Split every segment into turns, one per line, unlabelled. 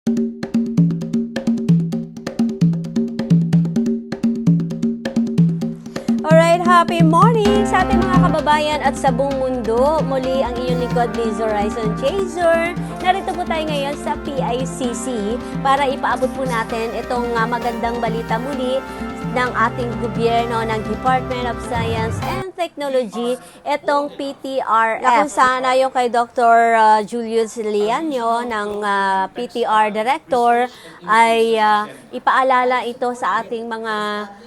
Alright, happy morning sa ating mga kababayan at sa buong mundo. Muli ang inyong lingkod, Liz Horizon Chaser. Narito po tayo ngayon sa PICC para ipaabot po natin itong magandang balita muli ng ating gobyerno, ng Department of Science and Technology, itong PTRF. Kung sana yung kay Dr. Julius Lianyo ng PTR Director ay ipaalala ito sa ating mga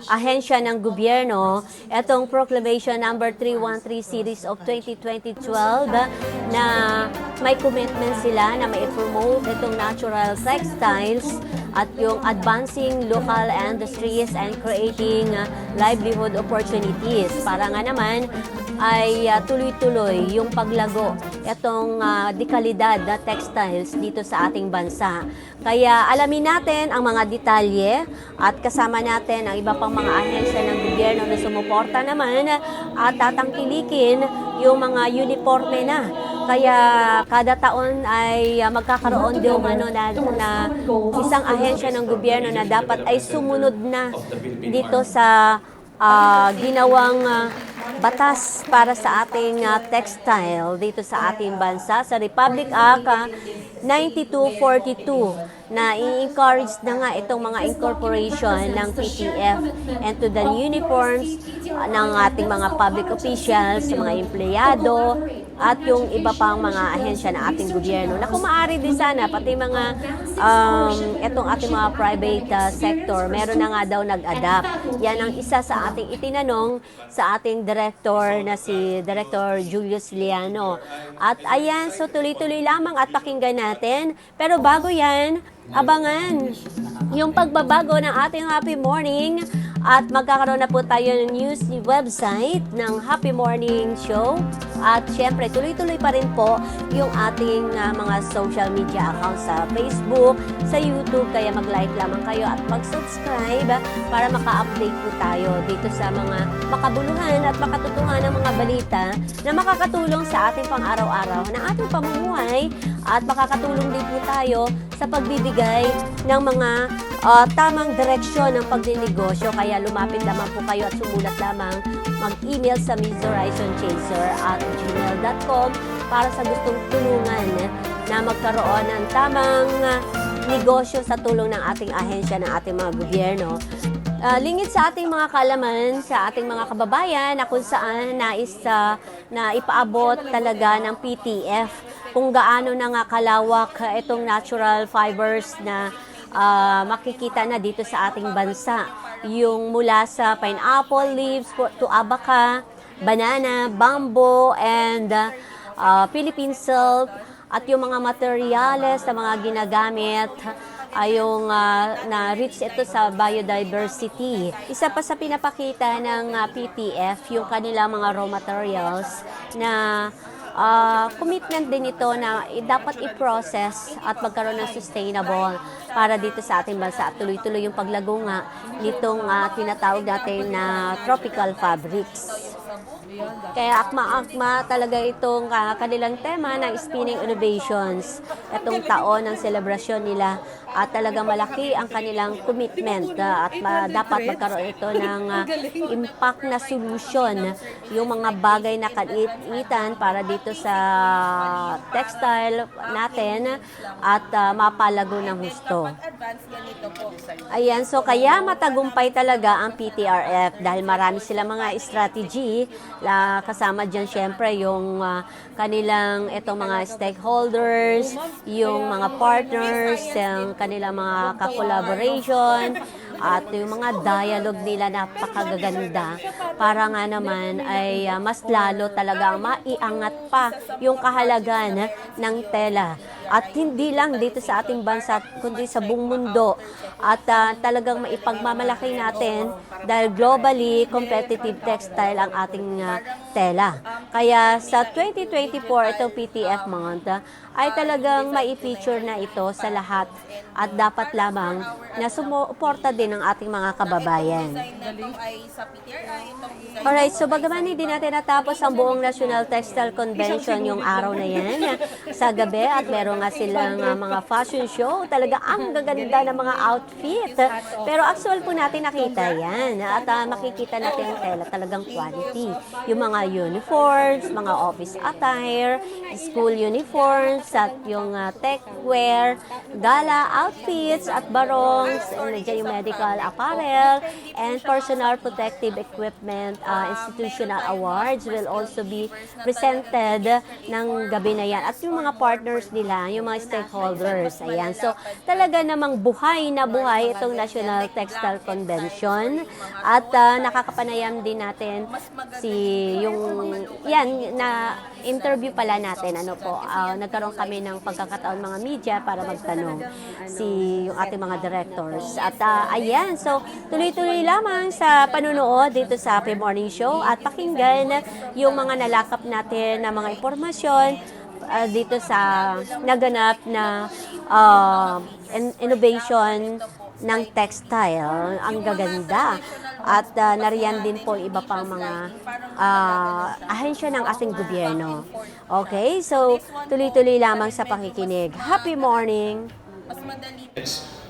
ahensya ng gobyerno, itong Proclamation No. 313 Series of 2012 na may commitment sila na mai-promote itong natural textiles at yung advancing local industries and creating livelihood opportunities. Para nga naman ay tuloy-tuloy yung paglago itong dekalidad na textiles dito sa ating bansa. Kaya alamin natin ang mga detalye at kasama natin ang iba pang mga ahensya ng gobyerno na sumuporta naman at tatangkilikin yung mga uniforme na. Kaya kada taon ay magkakaroon din na isang ahensya ng gobyerno na dapat ay sumunod na dito sa ginawang batas para sa ating textile dito sa ating bansa, sa Republic Act 9242 na i-encourage na nga itong mga incorporation ng PTF into the uniforms ng ating mga public officials, mga empleyado, at yung iba pang mga ahensya ng ating gobyerno. Na kung maaari din sana, pati mga itong ating mga private sector, meron na nga daw nag-adapt. Yan ang isa sa ating itinanong sa ating director na si Director Julius Liano. At ayan, so tuloy-tuloy lamang at pakinggan natin. Pero bago yan, abangan yung pagbabago ng ating Happy Morning at magkakaroon na po tayo ng news website ng Happy Morning Show. At syempre, tuloy-tuloy pa rin po yung ating mga social media accounts sa Facebook, sa YouTube. Kaya mag-like lamang kayo at mag-subscribe para maka-update po tayo dito sa mga makabuluhan at makatutuhan ng mga balita na makakatulong sa ating pang-araw-araw ng ating pamumuhay at makakatulong din po tayo sa pagbibigay ng mga tamang direksyon ng pagdinegosyo. Kaya lumapit lamang po kayo at sumulat lamang, mag-email sa mizhorizonchaser@gmail.com para sa gustong tulungan na magkaroon ng tamang negosyo sa tulong ng ating ahensya ng ating mga gobyerno. Lingid sa ating mga kaalaman, sa ating mga kababayan na kung saan nais na ipaabot talaga ng PTF kung gaano na nga kalawak itong natural fibers na makikita na dito sa ating bansa. Yung mula sa pineapple leaves to abaca, banana, bamboo, and Philippine silk, at yung mga materyales na mga ginagamit ay yung na rich ito sa biodiversity. Isa pa sa pinapakita ng PTF yung kanilang mga raw materials na commitment din ito na dapat i-process at magkaroon ng sustainable para dito sa ating bansa at tuloy-tuloy yung paglago nga nitong tinatawag natin na tropical fabrics. Kaya akma-akma talaga itong kanilang tema ng spinning innovations. Itong taon ng selebrasyon nila at talagang malaki ang kanilang commitment at dapat magkaroon ito ng impact na solution yung mga bagay na kaliitan para dito sa textile natin at mapalago ng husto. Ayan, so kaya matagumpay talaga ang PTRF dahil marami silang mga strategy. Kasama dyan syempre yung kanilang itong mga stakeholders, yung mga partners, yung kanilang mga ka-collaboration, at yung mga dialogue nila napakagaganda para nga naman ay mas lalo talagang maiangat pa yung kahalagan ng tela. At hindi lang dito sa ating bansa, kundi sa buong mundo. At talagang maipagmamalaki natin dahil globally competitive textile ang ating tela. Kaya sa 2024 itong PTF month ay talagang mai-feature na ito sa lahat at dapat lamang na sumuporta din ng ating mga kababayan. Alright, so bagaman hindi natin natapos ang buong National Textile Convention yung araw na yan sa gabi at meron nga silang mga fashion show, talaga ang gaganda ng mga outfit. Pero actual po natin nakita yan at makikita natin yung tela talagang quality. Yung mga uniforms, mga office attire, school uniforms, at yung tech wear, gala outfits at barongs, nandiyan yung medical apparel, and personal protective equipment. Institutional awards will also be presented ng gabi na yan. At yung mga partners nila, yung mga stakeholders, ayan. So, talaga namang buhay na buhay itong National Textile Convention. At nakakapanayam din natin yan, na interview pala natin, nagkaroon kami ng pagkakataon mga media para magtanong yung ating mga directors. At ayan, so tuloy-tuloy lamang sa panunood dito sa Happy Morning Show at pakinggan yung mga nalakap natin na mga impormasyon dito sa naganap na innovation ng textile. Ang gaganda. At nariyan din po iba pang mga ahensya ng ating gobyerno. Okay, so tuloy-tuloy lamang sa pakikinig. Happy morning!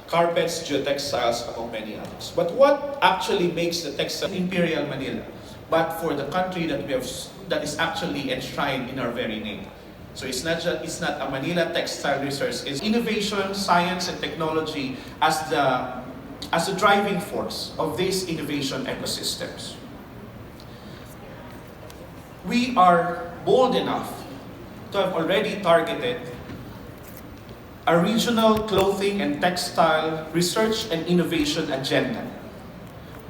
Carpets, geotextiles, among many others. But what actually makes the textile Imperial Manila, but for the country that that is actually enshrined in our very name? So it's not a Manila Textile Research. It's innovation, science, and technology as the driving force of these innovation ecosystems. We are bold enough to have already targeted a regional clothing and textile research and innovation agenda.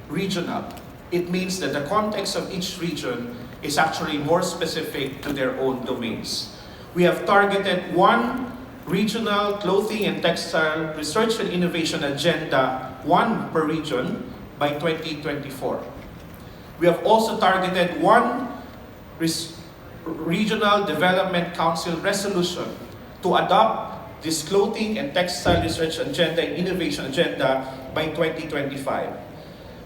Regional. It means that the context of each region is actually more specific to their own domains. We have targeted one regional clothing and textile research and innovation agenda, one per region, by 2024. We have also targeted one regional development council resolution to adopt this clothing and textile research agenda and innovation agenda by 2025.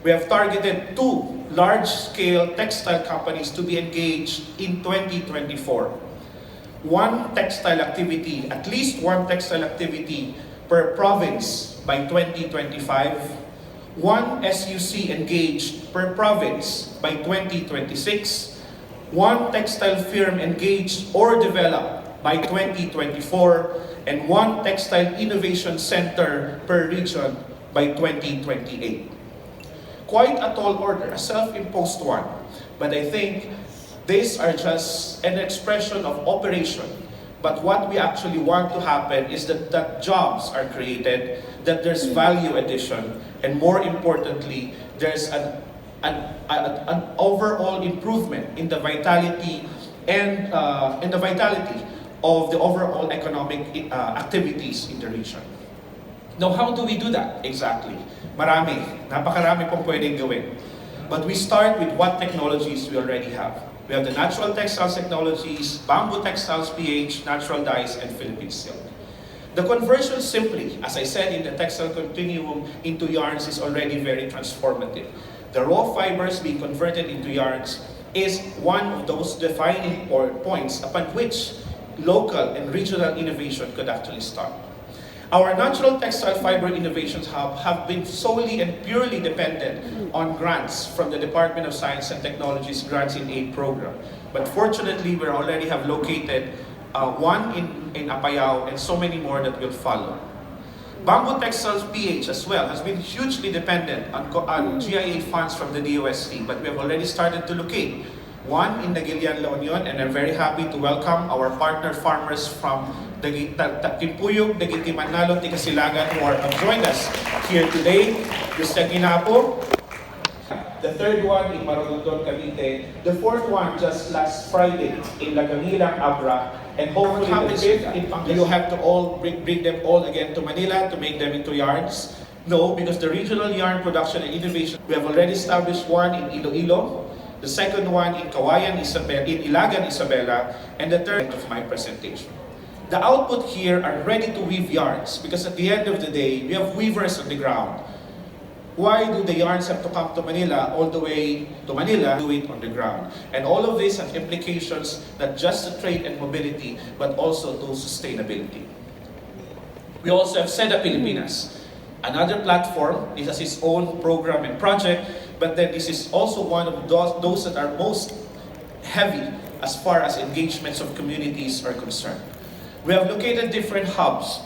We have targeted 2 large-scale textile companies to be engaged in 2024. One textile activity, at least one textile activity per province by 2025. One SUC engaged per province by 2026. One textile firm engaged or developed by 2024. And one textile innovation center per region by 2028. Quite a tall order, a self-imposed one. But I think these are just an expression of operation. But what we actually want to happen is that jobs are created, that there's value addition, and more importantly, there's an overall improvement in the vitality of the overall economic activities in the region. Now, how do we do that exactly? Napakarami pong pwedeng gawin. But we start with what technologies we already have. We have the natural textiles technologies, bamboo textiles PH, natural dyes, and Philippine silk. The conversion simply, as I said in the textile continuum, into yarns is already very transformative. The raw fibers being converted into yarns is one of those defining points upon which local and regional innovation could actually start. Our natural textile fiber innovations hub have been solely and purely dependent on grants from the Department of Science and Technology's Grants in Aid program. But fortunately, we already have located one in Apayao and so many more that will follow. Bamboo Textiles PH as well has been hugely dependent on GIA funds from the DOST, but we have already started to locate one in Nagilian, La Union, and I'm very happy to welcome our partner farmers from Timpuyog, Daguiti, Manalo, Tigasilagan who have joined us here today. Gusto Ginapo. The third one in Marulundon, Cavite. The fourth one just last Friday in Lagangilang, Abra. And hopefully the fifth in Pangasinan. You have to all bring them all again to Manila to make them into yarns. No, because the regional yarn production and innovation, we have already established one in Iloilo, the second one in Ilagan, Isabela, and the third of my presentation. The output here are ready to weave yarns because at the end of the day, we have weavers on the ground. Why do the yarns have to come to Manila, all the way to Manila, do it on the ground? And all of this have implications not just to trade and mobility, but also to sustainability. We also have SEDA Pilipinas, another platform. This has its own program and project, but then this is also one of those that are most heavy as far as engagements of communities are concerned. We have located different hubs.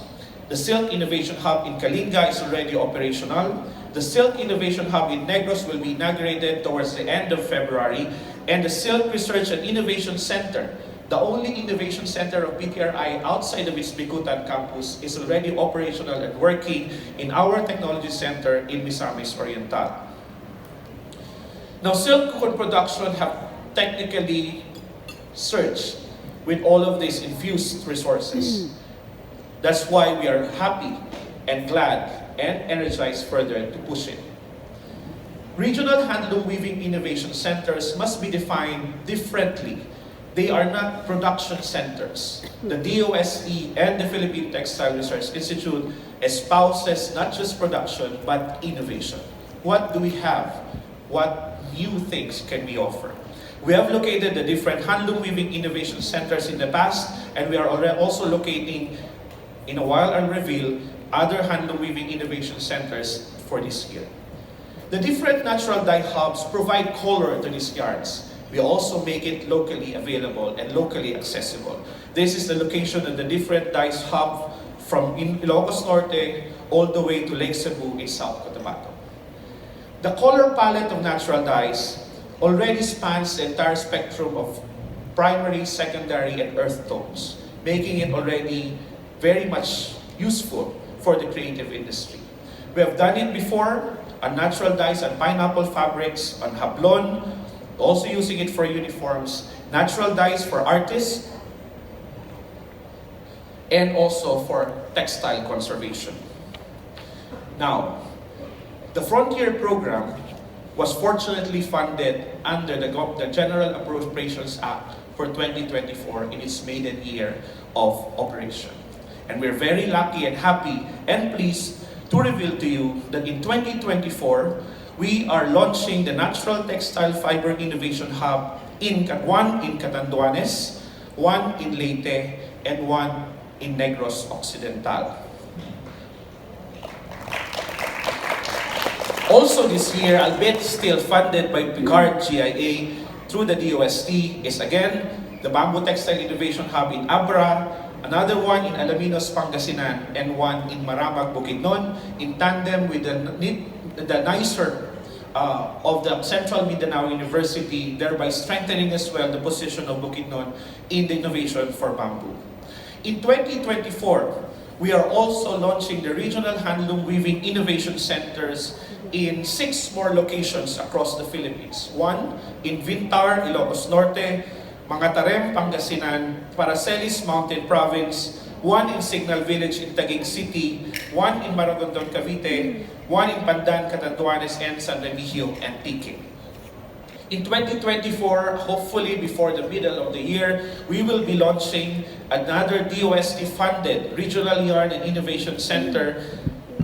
The Silk Innovation Hub in Kalinga is already operational. The Silk Innovation Hub in Negros will be inaugurated towards the end of February. And the Silk Research and Innovation Center, the only innovation center of PTRI outside of its Bicutan campus, is already operational and working in our technology center in Misamis Oriental. Now, silk cocoon production have technically surged with all of these infused resources. That's why we are happy and glad and energized further to push it. Regional handloom weaving innovation centers must be defined differently. They are not production centers. The DOST and the Philippine Textile Research Institute espouses not just production, but innovation. What do we have? What new things can we offer? We have located the different handloom weaving innovation centers in the past, and we are already also locating, in a while I'll reveal, other handloom weaving innovation centers for this year. The different natural dye hubs provide color to these yarns. We also make it locally available and locally accessible. This is the location of the different dyes hub from Ilocos Norte all the way to Lake Cebu in South Cotabato. The color palette of natural dyes already spans the entire spectrum of primary, secondary, and earth tones, making it already very much useful for the creative industry. We have done it before on natural dyes and pineapple fabrics, on hablon, also using it for uniforms, natural dyes for artists, and also for textile conservation. Now, the Frontier program was fortunately funded under the General Appropriations Act for 2024 in its maiden year of operation. And we're very lucky and happy and pleased to reveal to you that in 2024, we are launching the Natural Textile Fiber Innovation Hub, one in Catanduanes, one in Leyte, and one in Negros Occidental. Also this year, albeit still funded by Picard GIA through the DOST, is again the Bamboo Textile Innovation Hub in Abra, another one in Alaminos, Pangasinan, and one in Maramag, Bukidnon, in tandem with the NICER of the Central Mindanao University, thereby strengthening as well the position of Bukidnon in the innovation for bamboo. In 2024, we are also launching the Regional Handloom Weaving Innovation Centers in 6 more locations across the Philippines. One in Vintar, Ilocos Norte, Mangatarem, Pangasinan, Paracelis Mountain Province, one in Signal Village in Taguig City, one in Maragondon, Cavite, one in Pandan, Catanduanes, and San Remigio, Antique. In 2024, hopefully before the middle of the year, we will be launching another DOST-funded Regional Yarn and Innovation Center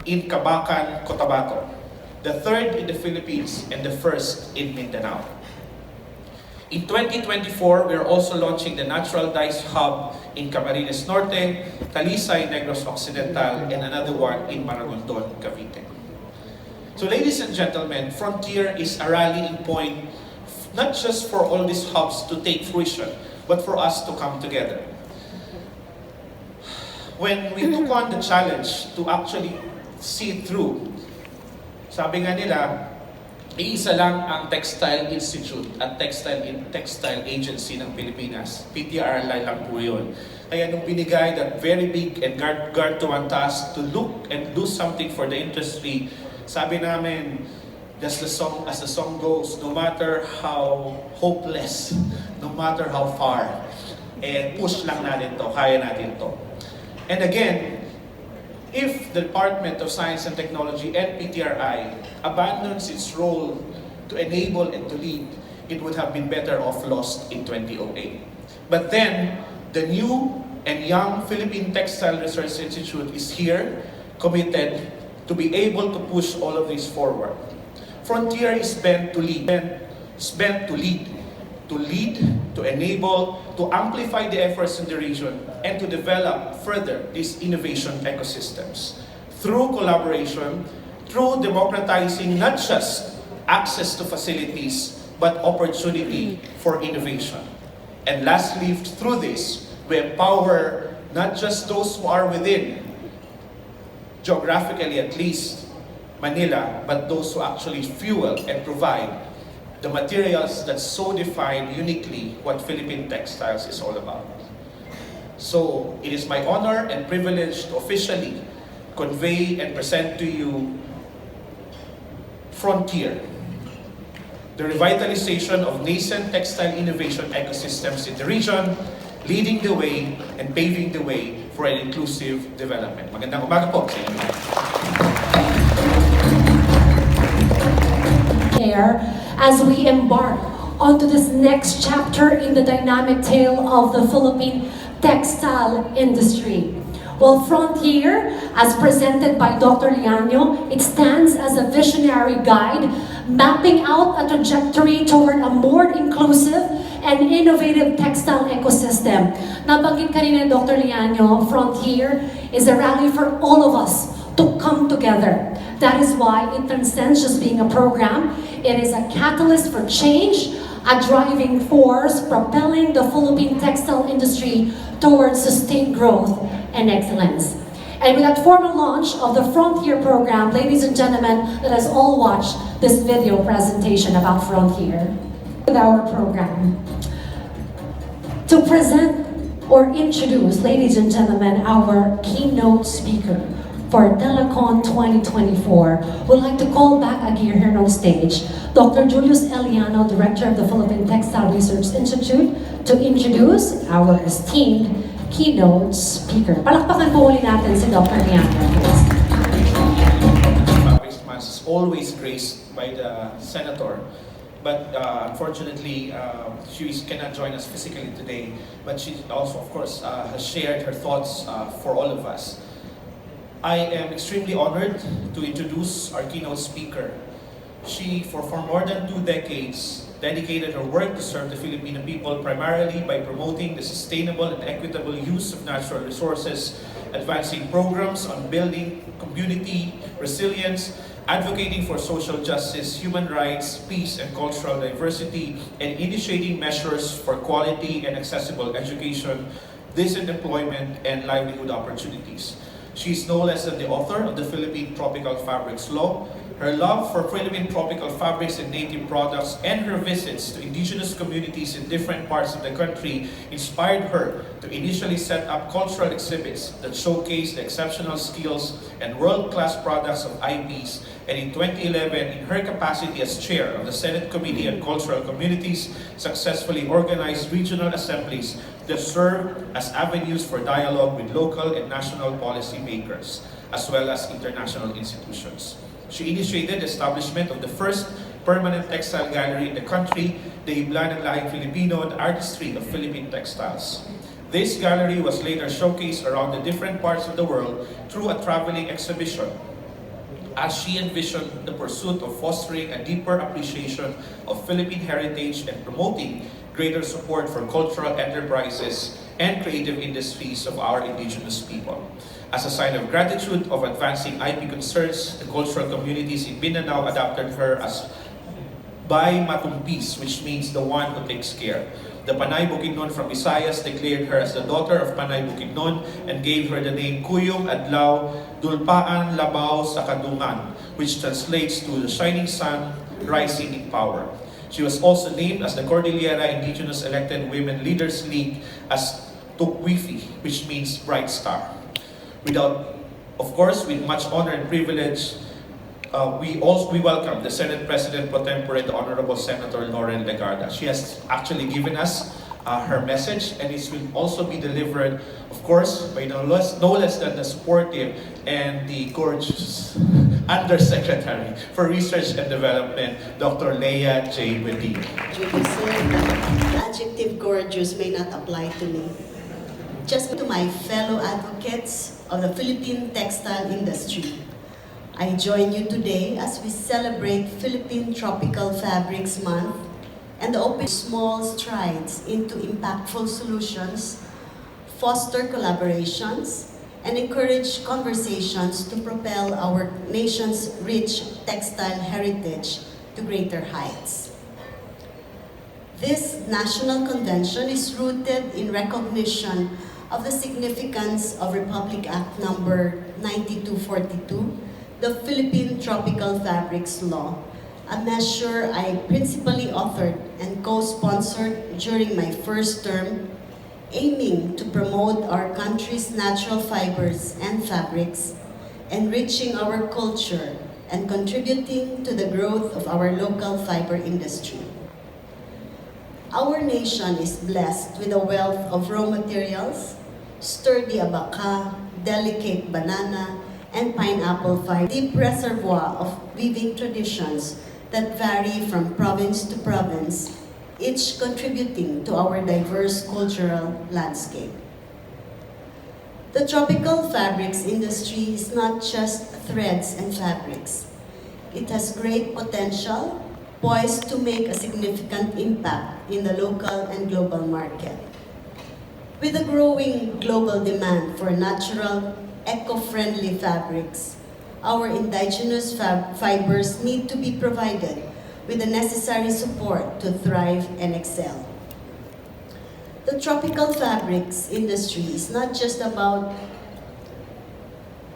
in Cabacan, Cotabato, the third in the Philippines and the first in Mindanao. In 2024, we are also launching the Natural Dyes Hub in Camarines Norte, Talisay, Negros Occidental, and another one in Maragondon, Cavite. So ladies and gentlemen, Frontier is a rallying point, not just for all these hubs to take fruition, but for us to come together. When we took on the challenge to actually see it through, sabi nga nila, iisa lang ang Textile Institute at Textile Agency ng Pilipinas. PTRI lang po yun. Kaya nung binigay that very big and gargantuan task to look and do something for the industry, sabi namin, as the song goes, no matter how hopeless, no matter how far, push lang natin to, kaya natin to. And again, If the Department of Science and Technology and PTRI abandons its role to enable and to lead, it would have been better off lost in 2008. But then, the new and young Philippine Textile Research Institute is here, committed to be able to push all of this forward. Frontier is bent to lead, to enable, to amplify the efforts in the region, and to develop further these innovation ecosystems. Through collaboration, through democratizing not just access to facilities, but opportunity for innovation. And lastly, through this, we empower not just those who are within, geographically at least, Manila, but those who actually fuel and provide the materials that so define uniquely what Philippine textiles is all about. So, it is my honor and privilege to officially convey and present to you Frontier, the revitalization of nascent textile innovation ecosystems in the region, leading the way and paving the way for an inclusive development. Magandang umaga po sa inyo.
As we embark onto this next chapter in the dynamic tale of the Philippine textile industry. Well, Frontier, as presented by Dr. Liano, it stands as a visionary guide, mapping out a trajectory toward a more inclusive and innovative textile ecosystem. Nabanggit kanina Dr. Liano, Frontier is a rally for all of us to come together. That is why it transcends just being a program. It is a catalyst for change, a driving force propelling the Philippine textile industry towards sustained growth and excellence. And with that formal launch of the Frontier program, ladies and gentlemen, let us all watch this video presentation about Frontier with our program. To present or introduce, ladies and gentlemen, our keynote speaker for Telecon 2024, we'd like to call back again here on stage Dr. Julius Eliano, Director of the Philippine Textile Research Institute, to introduce our esteemed keynote speaker. Palakpakan po ulit natin si Dr. Eliano.
Fabrics Month is always graced by the Senator, but unfortunately, she cannot join us physically today, but she also, of course, has shared her thoughts for all of us. I am extremely honored to introduce our keynote speaker. She, for more than 2 decades, dedicated her work to serve the Filipino people primarily by promoting the sustainable and equitable use of natural resources, advancing programs on building community resilience, advocating for social justice, human rights, peace, and cultural diversity, and initiating measures for quality and accessible education, decent employment, and livelihood opportunities. She is no less than the author of the Philippine Tropical Fabrics Law. Her love for Philippine tropical fabrics and native products and her visits to indigenous communities in different parts of the country inspired her to initially set up cultural exhibits that showcase the exceptional skills and world-class products of IPs. And in 2011, in her capacity as chair of the Senate Committee on Cultural Communities, successfully organized regional assemblies that serve as avenues for dialogue with local and national policy makers, as well as international institutions. She initiated the establishment of the first permanent textile gallery in the country, the Iblan ng Lahing Filipino, the artistry of Philippine textiles. This gallery was later showcased around the different parts of the world through a traveling exhibition, as she envisioned the pursuit of fostering a deeper appreciation of Philippine heritage and promoting greater support for cultural enterprises and creative industries of our indigenous people. As a sign of gratitude of advancing IP concerns, the cultural communities in Mindanao adopted her as Bay Matumpis, which means the one who takes care. The Panay Bukidnon from Visayas declared her as the daughter of Panay Bukidnon and gave her the name Kuyong Adlaw Dulpaan Labaw sa Kadungan, which translates to the shining sun rising in power. She was also named as the Cordillera Indigenous Elected Women Leaders League as Tukwifi, which means bright star. Of course, with much honor and privilege, we welcome the Senate President Pro Tempore, the Honorable Senator Lauren Legarda. She has actually given us her message, and it will also be delivered, of course, by no less than the supportive and the gorgeous Undersecretary for Research and Development, Dr. Leah J. Medina.
Judy said the adjective gorgeous may not apply to me. Just to my fellow advocates of the Philippine textile industry, I join you today as we celebrate Philippine Tropical Fabrics Month and open small strides into impactful solutions, foster collaborations, and encourage conversations to propel our nation's rich textile heritage to greater heights. This national convention is rooted in recognition of the significance of Republic Act Number 9242, the Philippine Tropical Fabrics Law, a measure I principally authored and co-sponsored during my first term, aiming to promote our country's natural fibers and fabrics, enriching our culture, and contributing to the growth of our local fiber industry. Our nation is blessed with a wealth of raw materials, sturdy abaca, delicate banana, and pineapple fiber, deep reservoir of weaving traditions that vary from province to province, each contributing to our diverse cultural landscape. The tropical fabrics industry is not just threads and fabrics. It has great potential, poised to make a significant impact in the local and global market. With the growing global demand for natural, eco-friendly fabrics, our indigenous fibers need to be provided with the necessary support to thrive and excel. The tropical fabrics industry is not just about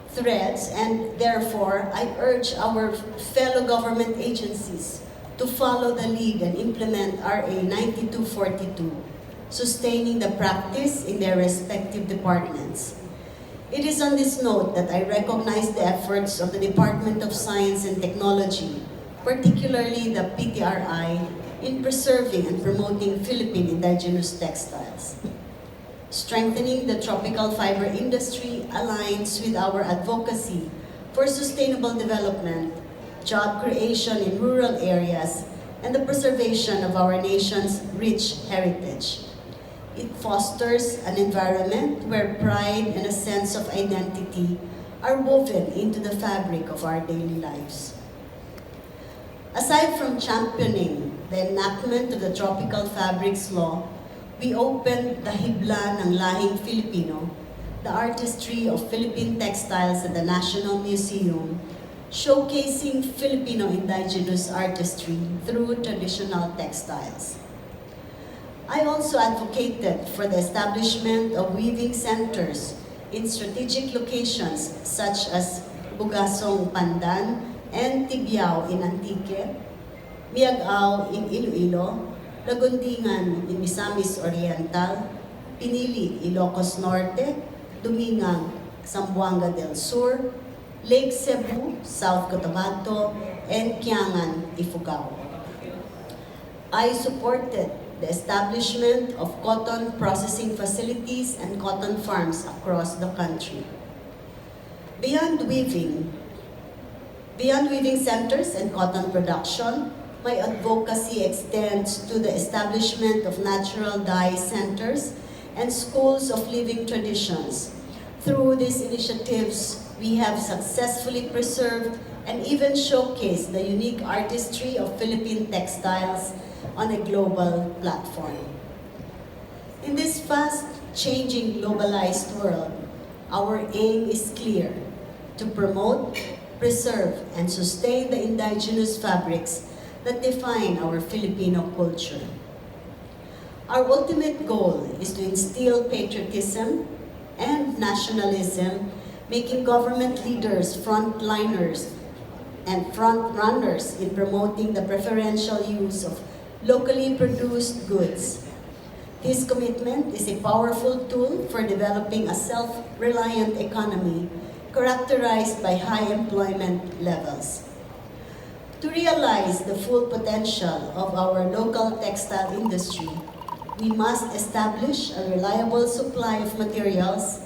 threads, and therefore I urge our fellow government agencies to follow the lead and implement RA 9242, sustaining the practice in their respective departments. It is on this note that I recognize the efforts of the Department of Science and Technology, particularly the PTRI, in preserving and promoting Philippine indigenous textiles. Strengthening the tropical fiber industry aligns with our advocacy for sustainable development, job creation in rural areas, and the preservation of our nation's rich heritage. It fosters an environment where pride and a sense of identity are woven into the fabric of our daily lives. Aside from championing the enactment of the Tropical Fabrics Law, we opened the Hibla ng Lahing Filipino, the artistry of Philippine textiles at the National Museum, showcasing Filipino indigenous artistry through traditional textiles. I also advocated for the establishment of weaving centers in strategic locations such as Bugasong, Pandan, and Tibiao in Antique, Miagao in Iloilo, Lagundingan in Misamis Oriental, Pinili, Ilocos Norte, Dumingang, Zamboanga del Sur, Lake Cebu, South Cotabato, and Kiangan, Ifugao. I supported the establishment of cotton processing facilities and cotton farms across the country. Beyond weaving centers and cotton production, my advocacy extends to the establishment of natural dye centers and schools of living traditions. Through these initiatives, we have successfully preserved and even showcased the unique artistry of Philippine textiles on a global platform. In this fast-changing globalized world, our aim is clear: to promote, preserve, and sustain the indigenous fabrics that define our Filipino culture. Our ultimate goal is to instill patriotism and nationalism, making government leaders frontliners and front-runners in promoting the preferential use of locally produced goods. This commitment is a powerful tool for developing a self-reliant economy characterized by high employment levels. To realize the full potential of our local textile industry, We must establish a reliable supply of materials,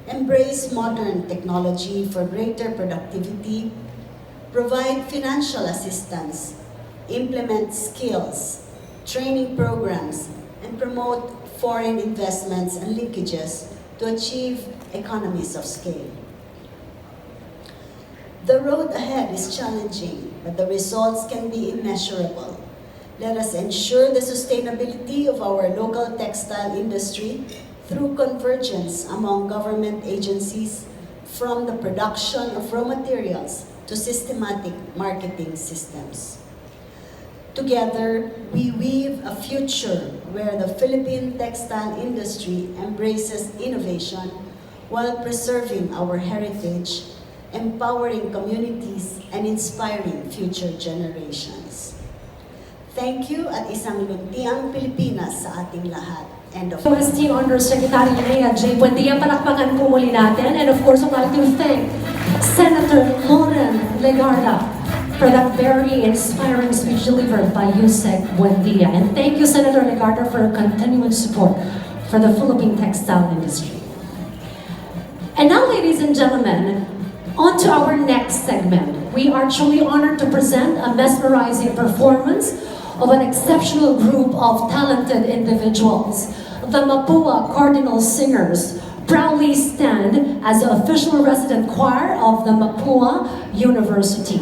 embrace modern technology for greater productivity, provide financial assistance, implement skills, training programs, and promote foreign investments and linkages to achieve economies of scale. The road ahead is challenging, but the results can be immeasurable. Let us ensure the sustainability of our local textile industry through convergence among government agencies, from the production of raw materials to systematic marketing systems. Together, we weave a future where the Philippine textile industry embraces innovation while preserving our heritage, empowering communities, and inspiring future generations. Thank you at isang luntiang Pilipinas sa ating lahat. End of
Esteemed Undersecretary Lea J. Buendia, palakpakan po muli natin. And of course, I'd like to thank Senator Loren Legarda for that very inspiring speech delivered by Yusek Buendia. And thank you, Senator Legarda, for your continued support for the Philippine textile industry. And now, ladies and gentlemen, on to our next segment. We are truly honored to present a mesmerizing performance of an exceptional group of talented individuals. The Mapua Cardinal Singers proudly stand as the official resident choir of the Mapua University.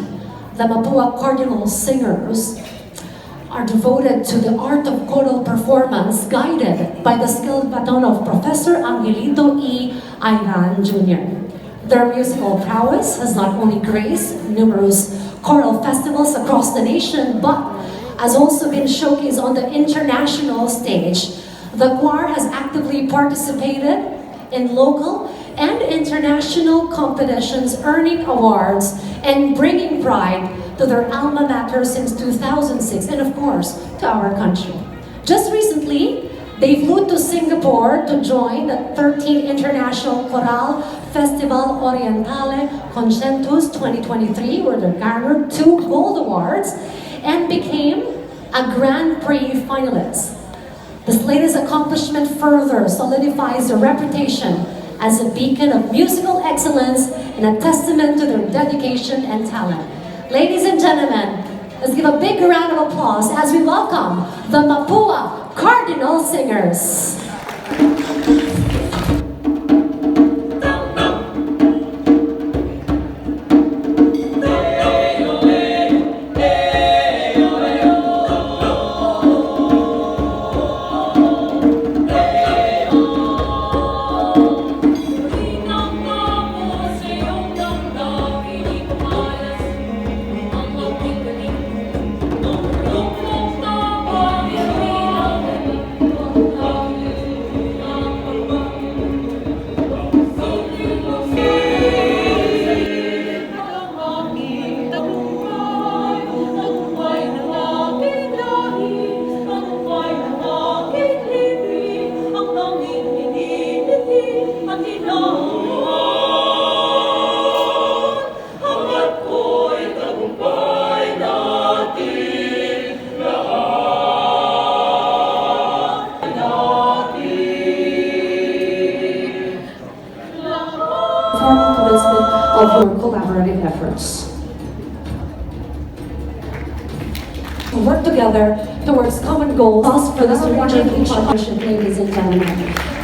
The Mapua Cardinal Singers are devoted to the art of choral performance, guided by the skilled baton of Professor Angelito E. Ayran Jr. Their musical prowess has not only graced numerous choral festivals across the nation, but has also been showcased on the international stage. The choir has actively participated in local and international competitions, earning awards and bringing pride to their alma mater since 2006, and of course, to our country. Just recently, they flew to Singapore to join the 13th International Choral Festival Orientale Concentus 2023, where they garnered 2 gold awards and became a Grand Prix finalist. This latest accomplishment further solidifies their reputation as a beacon of musical excellence and a testament to their dedication and talent. Ladies and gentlemen, let's give a big round of applause as we welcome the Mapua Cardinal Singers. Of your collaborative efforts. To work together towards common goals for this region partnership, ladies and gentlemen.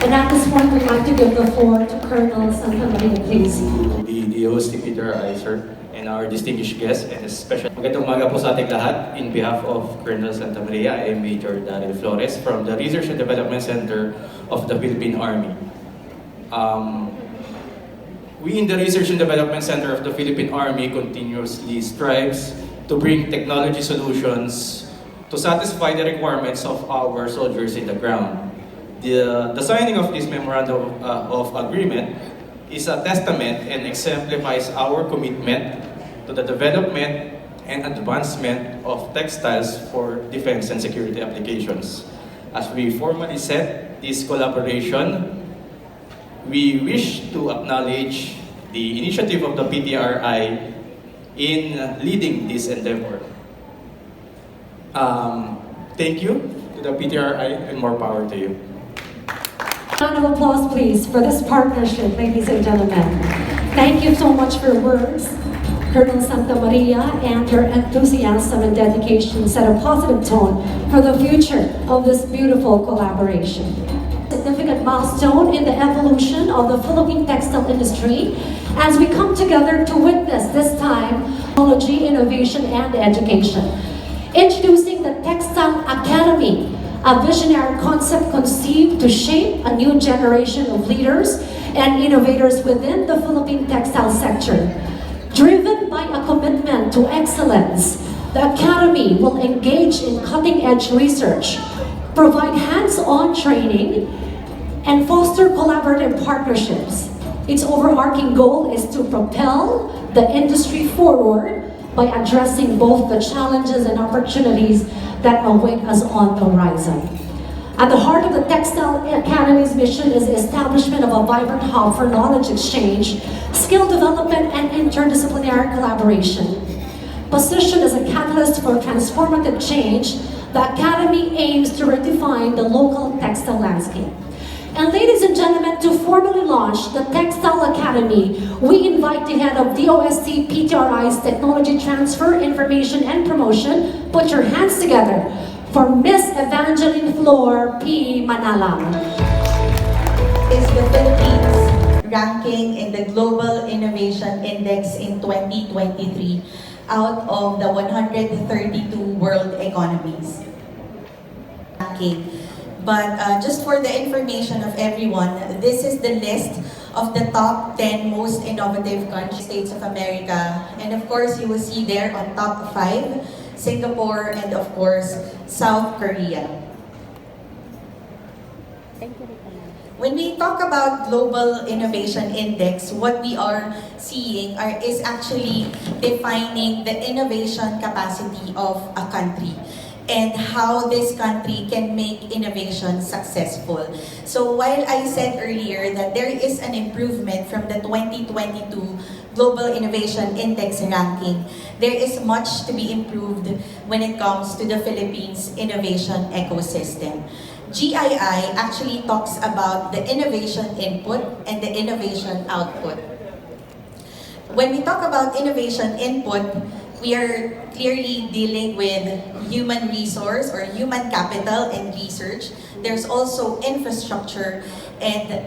And at this point, we'd like to give the floor to Colonel Santa Maria, please.
The DOST-PTRI, sir, and our distinguished guests, and especially magandang umaga po sa ating lahat. In behalf of Colonel Santa Maria, I am Major Daryl Flores from the Research and Development Center of the Philippine Army. We in the Research and Development Center of the Philippine Army continuously strives to bring technology solutions to satisfy the requirements of our soldiers in the ground. The signing of this memorandum of agreement is a testament and exemplifies our commitment to the development and advancement of textiles for defense and security applications. As we formally set this collaboration, we wish to acknowledge the initiative of the PTRI in leading this endeavor. Thank you to the PTRI, and more power to you.
Round of applause, please, for this partnership, ladies and gentlemen. Thank you so much for your words, Colonel Santa Maria, and your enthusiasm and dedication set a positive tone for the future of this beautiful collaboration. Significant milestone in the evolution of the Philippine textile industry as we come together to witness this time technology, innovation, and education. Introducing the Textile Academy, a visionary concept conceived to shape a new generation of leaders and innovators within the Philippine textile sector. Driven by a commitment to excellence, the Academy will engage in cutting-edge research, provide hands-on training, and foster collaborative partnerships. Its overarching goal is to propel the industry forward by addressing both the challenges and opportunities that await us on the horizon. At the heart of the Textile Academy's mission is the establishment of a vibrant hub for knowledge exchange, skill development, and interdisciplinary collaboration. Positioned as a catalyst for transformative change, the Academy aims to redefine the local textile landscape. And ladies and gentlemen, to formally launch the Textile Academy, we invite the head of DOST-PTRI's Technology Transfer, Information, and Promotion. Put your hands together for Miss Evangeline Flor P. Manalang.
Is the Philippines ranking in the Global Innovation Index in 2023 out of the 132 world economies. Ranking. But just for the information of everyone, this is the list of the top 10 most innovative countries, States of America. And of course, you will see there on top 5, Singapore, and of course, South Korea. When we talk about Global Innovation Index, what we are seeing is actually defining the innovation capacity of a country and how this country can make innovation successful. So while I said earlier that there is an improvement from the 2022 Global Innovation Index ranking, there is much to be improved when it comes to the Philippines innovation ecosystem. GII actually talks about the innovation input and the innovation output. When we talk about innovation input, we are clearly dealing with human resource or human capital and research. There's also infrastructure and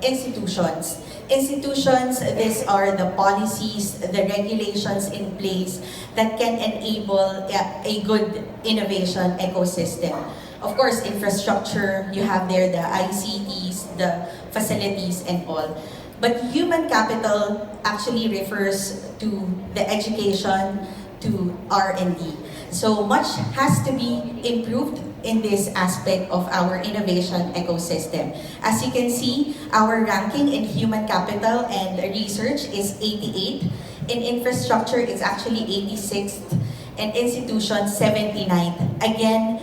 institutions. Institutions, these are the policies, the regulations in place that can enable a good innovation ecosystem. Of course, infrastructure, you have there the ICTs, the facilities and all. But human capital actually refers to the education, to R&D. So much has to be improved in this aspect of our innovation ecosystem. As you can see, our ranking in human capital and research is 88. In infrastructure, it's actually 86th. And institutions, 79th. Again,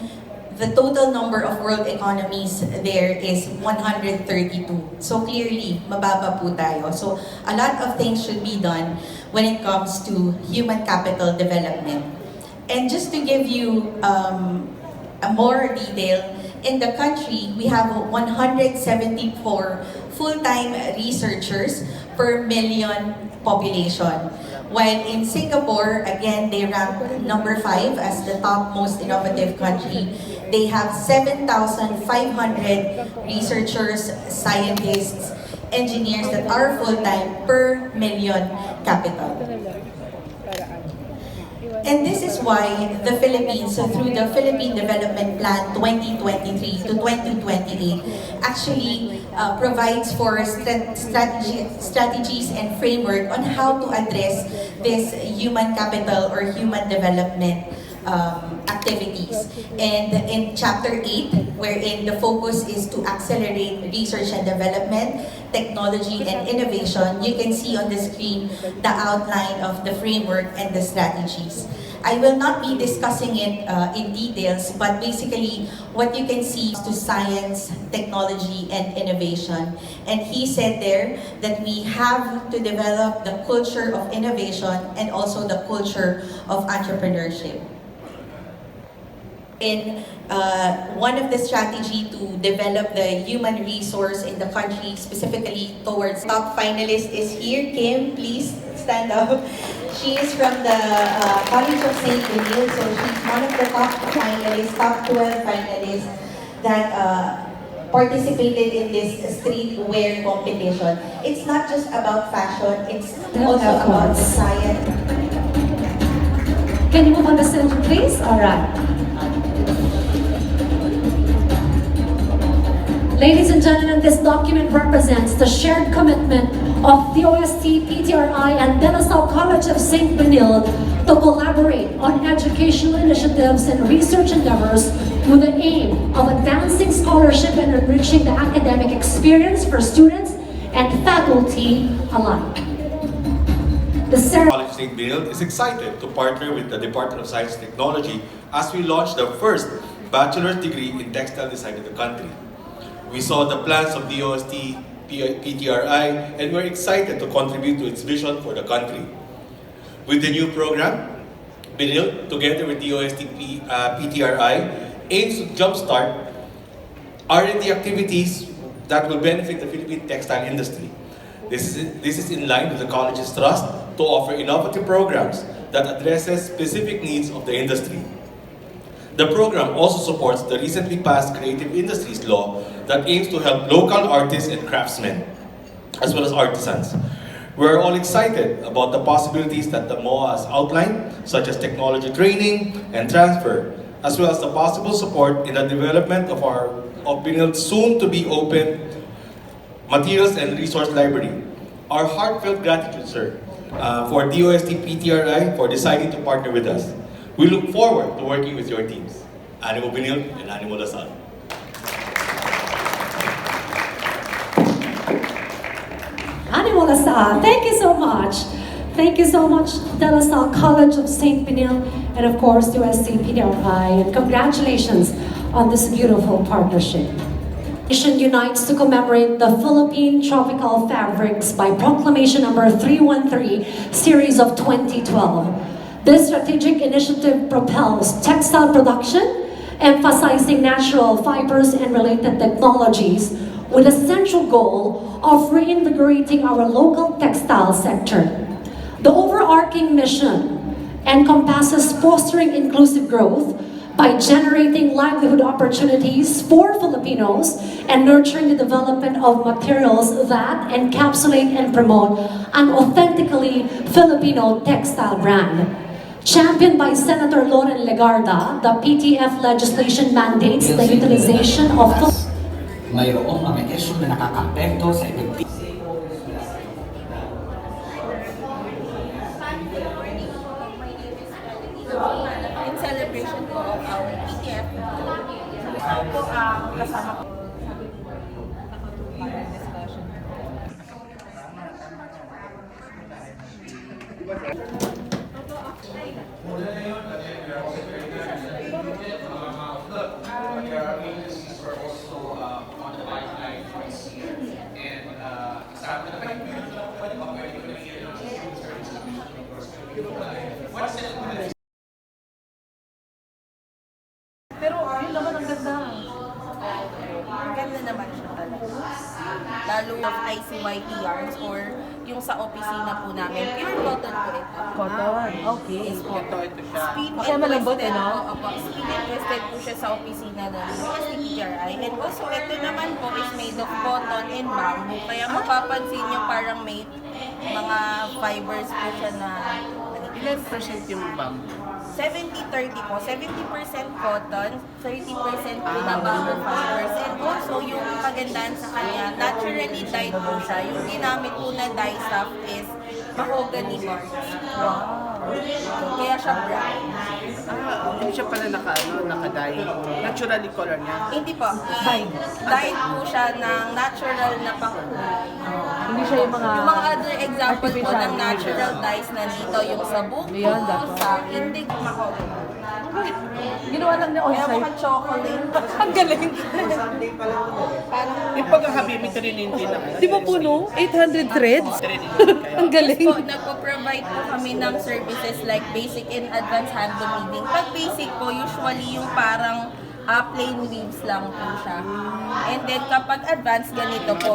the total number of world economies there is 132. So clearly, mababa po tayo. So a lot of things should be done when it comes to human capital development. And just to give you a more detail, in the country, we have 174 full-time researchers per million population. While in Singapore, again, they rank number 5 as the top most innovative country. They have 7,500 researchers, scientists, engineers that are full-time per million capital. And this is why the Philippines, so through the Philippine Development Plan 2023 to 2028, actually provides for strategies and framework on how to address this human capital or human development activities. And in Chapter 8, wherein the focus is to accelerate research and development, technology and innovation, you can see on the screen the outline of the framework and the strategies. I will not be discussing it in details, but basically what you can see is to science, technology, and innovation. And he said there that we have to develop the culture of innovation and also the culture of entrepreneurship. in one of the strategy to develop the human resource in the country, specifically towards top finalist is here. Kim, please stand up. She is from the College of St. Louis, so she's one of the top finalists, top 12 finalists that participated in this streetwear competition. It's not just about fashion, it's also about science.
Can you move on the center, please? All right. Ladies and gentlemen, this document represents the shared commitment of the DOST-PTRI and De La Salle College of St. Benilde to collaborate on educational initiatives and research endeavors with the aim of advancing scholarship and enriching the academic experience for students and faculty alike. The
College of St. Benilde is excited to partner with the Department of Science and Technology as we launch the first bachelor's degree in textile design in the country. We saw the plans of DOST-PTRI and we're excited to contribute to its vision for the country. With the new program, Benilde, together with DOST-PTRI, aims to jumpstart R&D activities that will benefit the Philippine textile industry. This is in line with the college's thrust to offer innovative programs that addresses specific needs of the industry. The program also supports the recently passed Creative Industries Law that aims to help local artists and craftsmen, as well as artisans. We're all excited about the possibilities that the MOA has outlined, such as technology training and transfer, as well as the possible support in the development of our Benilde's soon-to-be open materials and resource library. Our heartfelt gratitude, sir, for DOST-PTRI for deciding to partner with us. We look forward to working with your teams, Animo Benilde and Animo La Salle.
Animo La Salle, thank you so much. Thank you so much, De La Salle College of St. Benilde, and of course, DOST-PTRI, and congratulations on this beautiful partnership. Nation unites to commemorate the Philippine Tropical Fabrics by Proclamation No. 313, Series of 2012. This strategic initiative propels textile production, emphasizing natural fibers and related technologies, with a central goal of reinvigorating our local textile sector. The overarching mission encompasses fostering inclusive growth by generating livelihood opportunities for Filipinos and nurturing the development of materials that encapsulate and promote an authentically Filipino textile brand. Championed by Senator Loren Legarda, the PTF legislation mandates the utilization of
mayroong mga issue na nakaka-apekto sa epektibo.
In celebration po of our PTF, po kasama ko. Pero yun naman ang ganda. Ang ganda naman siya talaga. Lalo ng ICYT yarns or yung sa opisina po namin. Pure cotton po ito.
Cotton, okay.
Yes po. Spin
Kasi
and
malambot,
twisted
ano?
po. Opo, spin and twisted po siya sa opisina ng PTRI. And also, ito naman po is made of cotton and bamboo. Kaya mapapansin nyo parang may mga fibers po siya na...
Ilan percent yung bamboo?
70-30 po. 70% cotton, 30% po na bamboo fibers. And also, yung kagandahan sa kanya, naturally dyed po siya. Yung ginamit po na dye stuff is mahogany marks. Kaya siya brown.
Hindi siya pala naka-dye. Naturally color niya.
Hindi po. Dyed po siya ng natural na pangkulay.
Hindi siya yung mga...
Yung mga other example po ng natural dyes na dito, yung sa buko,
Beyond that one.
sa indigo,
Ginawa lang niya
kaya
on-site.
mga chocolate.
Ang galing.
Yung pagkakabibi trinity na.
Di ba puno? 800 threads? Ang galing.
Yes po, nagpo-provide po kami ng services like basic and advanced handloom weaving. Pag basic po, usually yung parang plain weaves lang po siya. And then kapag advanced, ganito po.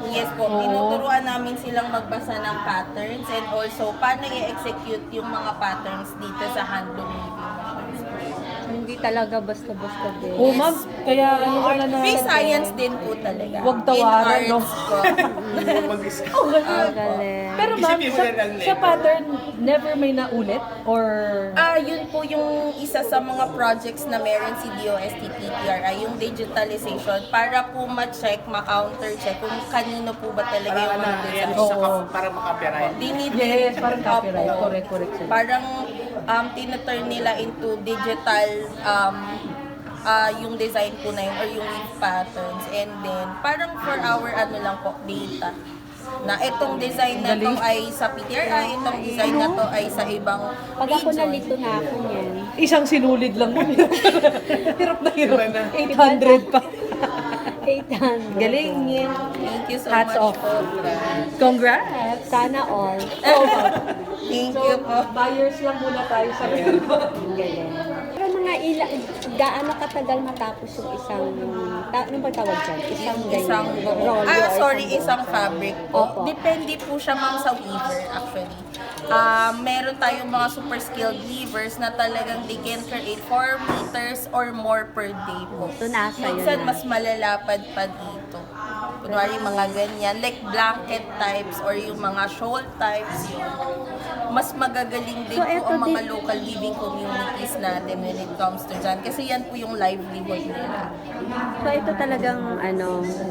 Yes po, tinuturuan namin silang magbasa ng patterns and also paano i-execute yung mga patterns dito sa handloom weaving machines po.
Hindi talaga basta-basta din.
Oh, ma'am, kaya ano ka na
May science din po talaga.
Huwag tawaran,
In
no?
arts po.
Ang galing.
Pero ma'am,
Isipin mo na lang,
sa pattern, never may naulit? Or...
Yun po yung isa sa mga projects na meron si DOST-PTRI, yung digitalization, para po ma-check, ma-counter-check kung kanino po ba talaga yung mga design.
Para maka-copyright.
Yes, parang copyright.
Opo.
Correct. Sir.
Parang tinaturn nila into digital yung design po na yun or yung weave patterns, and then parang for our lang po data na itong design na to ay sa PTRI, itong design na to ay sa ibang
Pag ako
region.
nalito na ako niyan.
Isang sinulid lang mo. Hirap na hirap. 800 pa.
800.
Galing.
Thank you so
Hats
much
off.
po.
Congrats.
Sana all.
Thank you po.
Buyers lang muna tayo sa
Ang galing. Pero mga gaano katagal matapos yung isang, anong ba tawag dyan? Isang
Isang
ganyan. Rollo or
isang fabric po.
Opo.
Depende po siya ma'am sa weaver actually. Meron tayong mga super skilled weavers na talagang they can create 4 meters or more per day po.
Ito nasa yun
Minsan
na.
mas malalapad pa dito. Kunwari mga ganyan, like blanket types or yung mga shawl types yun. Mas magagaling din
So,
po
eto
ang mga
din-
local living communities natin when it comes to dyan. Kasi yan po yung livelihood nila.
So ito talagang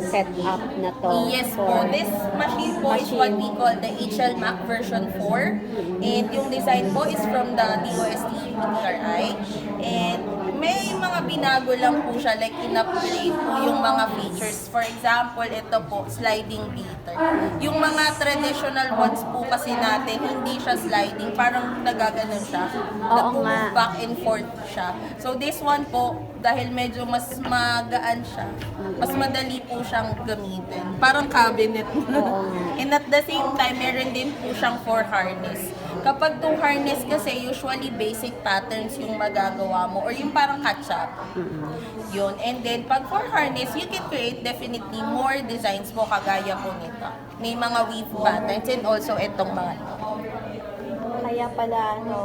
set up na to.
Yes po. This machine po is what we call the HL Mac version 4. And yung design po is from the DOST-PTRI. And may mga binago lang po siya, like in-upgrade po yung mga features. For example, ito po, sliding beater. Yung mga traditional ones po kasi natin, hindi siya sliding, parang nagaganon siya.
Oo nga.
Back and forth siya. So this one po, dahil medyo mas magaan siya, mas madali po siyang gamitin. Parang cabinet. And at the same time, meron din po siyang for harness. Kapag itong harness kasi, usually basic patterns yung magagawa mo or yung parang catch-up. Yun. And then, pag for harness, you can create definitely more designs mo kagaya po nito. May mga weave patterns and also itong mga
Kaya pala, na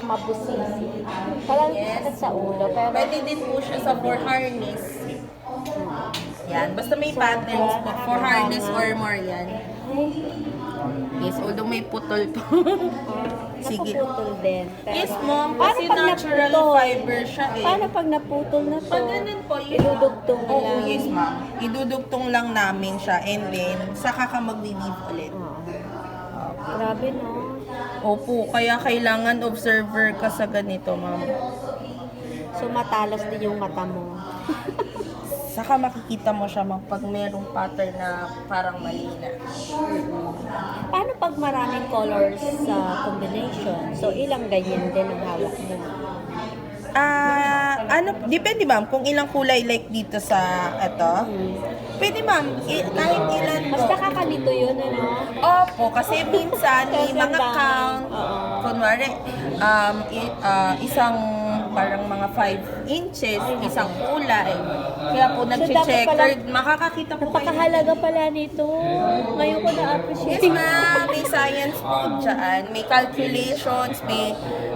mabusisi. Parang sakit sa ulo. Pero
pwede din po siya sa for harness. Yan. Basta may patterns po. For harness or more yan. Yes, although may putol to. Sige.
napuputol din. Pero,
Yes, mom.
paano
Kasi
pag
natural
naputol?
fiber siya eh.
Paano pag naputol na to?
Pag ganun po,
Idudugtong
Oo,
lang.
yes, ma'am. Idudugtong lang namin siya and then saka ka mag-weave ulit.
Grabe, no?
Opo, kaya kailangan observer ka sa ganito, ma'am.
So, matalas din yung mata mo.
Saka makikita mo siya ma'am pag merong pattern na parang mali na.
Paano pag maraming colors sa combination? So, ilang ganyan din ang hawak mo?
Depende ma'am kung ilang kulay like dito sa ito. Pwede ma'am, kahit ilan po.
Mas nakakalito yun, ano?
Opo, kasi minsan may mga
Ganda.
count. Kunwari, isang parang mga 5 inches, isang kulay. Kaya po nag-checkered, makakakita po kayo.
Napakahalaga pala nito. Ngayon ko na-appreciate.
Yes ma'am, may science po dyan. May calculations,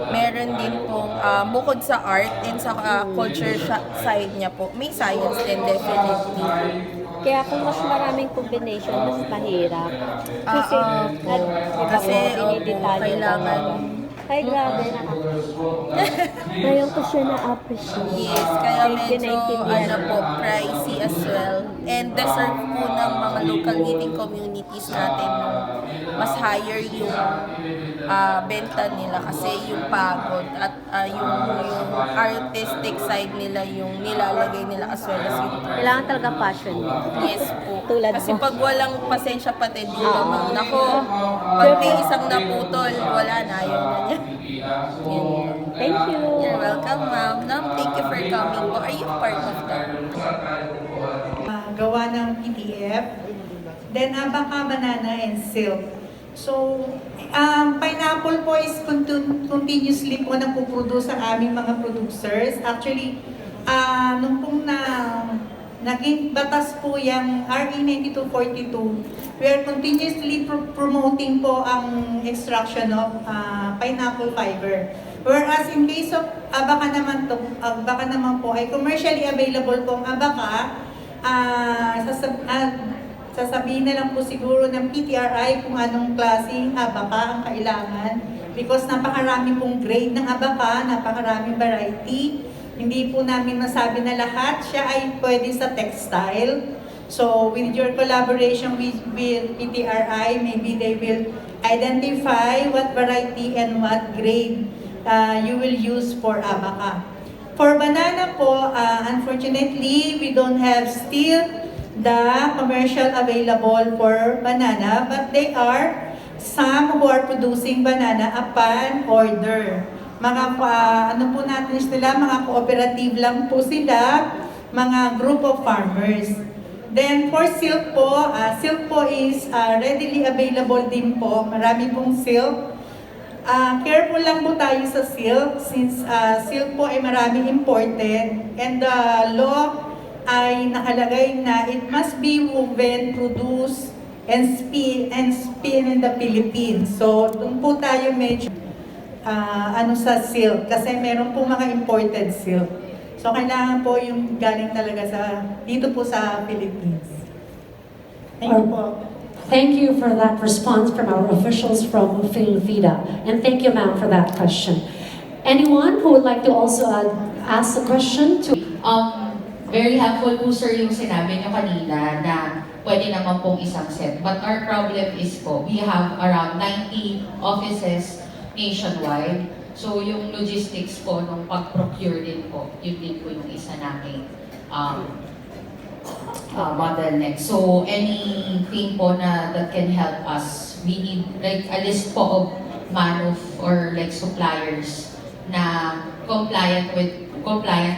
meron din po bukod sa art and sa culture side niya po, may science din definitely.
Kaya kung mas maraming combination, mas mahirap. Kasi,
Kasi,
dinidetalye
kailangan.
talaga. Ay, grabe. Ngayon ko siya na-appreciate.
Yes, kaya
Thank you,
medyo
naintindihan.
pricey as well. And deserve po ng mga local knitting communities natin mas higher yung benta nila kasi yung pagod at yung artistic side nila yung nilalagay nila as well as yung
Kailangan talaga passion.
yes po.
Tulad
Kasi
mo.
pag walang pasensya pati dito, nako, pag may isang naputol, wala na, ayaw na niya. Yun.
Thank you.
You're welcome, ma'am. Ma'am, thank you for coming po. Are you part of that?
Gawa ng PTF, then abaka, banana, and silk. So, pineapple po is continuously po napuproduce ang aming mga producers. Actually, nung pong naging batas po yung RE 9242, we are continuously promoting po ang extraction of pineapple fiber. Whereas in case of abaka naman po ay commercially available po ang abaka, sasabihin na lang po siguro ng PTRI kung anong klaseng abaka ang kailangan because napakarami pong grade ng abaka, napakaraming variety. Hindi po namin masabi na lahat siya ay pwede sa textile. So with your collaboration with PTRI, maybe they will identify what variety and what grade you will use for abaka. For banana po, unfortunately, we don't have still the commercial available for banana, but they are some who are producing banana upon order. Mga ano po natin sila, mga cooperative lang po sila, mga group of farmers. Then for silk po is readily available din po. Marami pong silk. Careful lang po tayo sa silk since silk po ay maraming imported and the law ay nakalagay na it must be woven, produced, and spin in the Philippines. So, doon po tayo medyo sa silk kasi meron po mga imported silk. So, kailangan po yung galing talaga dito po sa Philippines. Thank you po.
Thank you for that response from our officials from Philfida. And thank you, ma'am, for that question. Anyone who would like to also ask a question to...
Very helpful po, sir, yung sinabi nyo kanina na pwede naman pong isang set. But our problem is po, we have around 90 offices nationwide. So yung logistics po, nung pag-procure din po, yun din po yung isa namin bottleneck. So anything po that can help us, we need like a list po of or like suppliers na compliant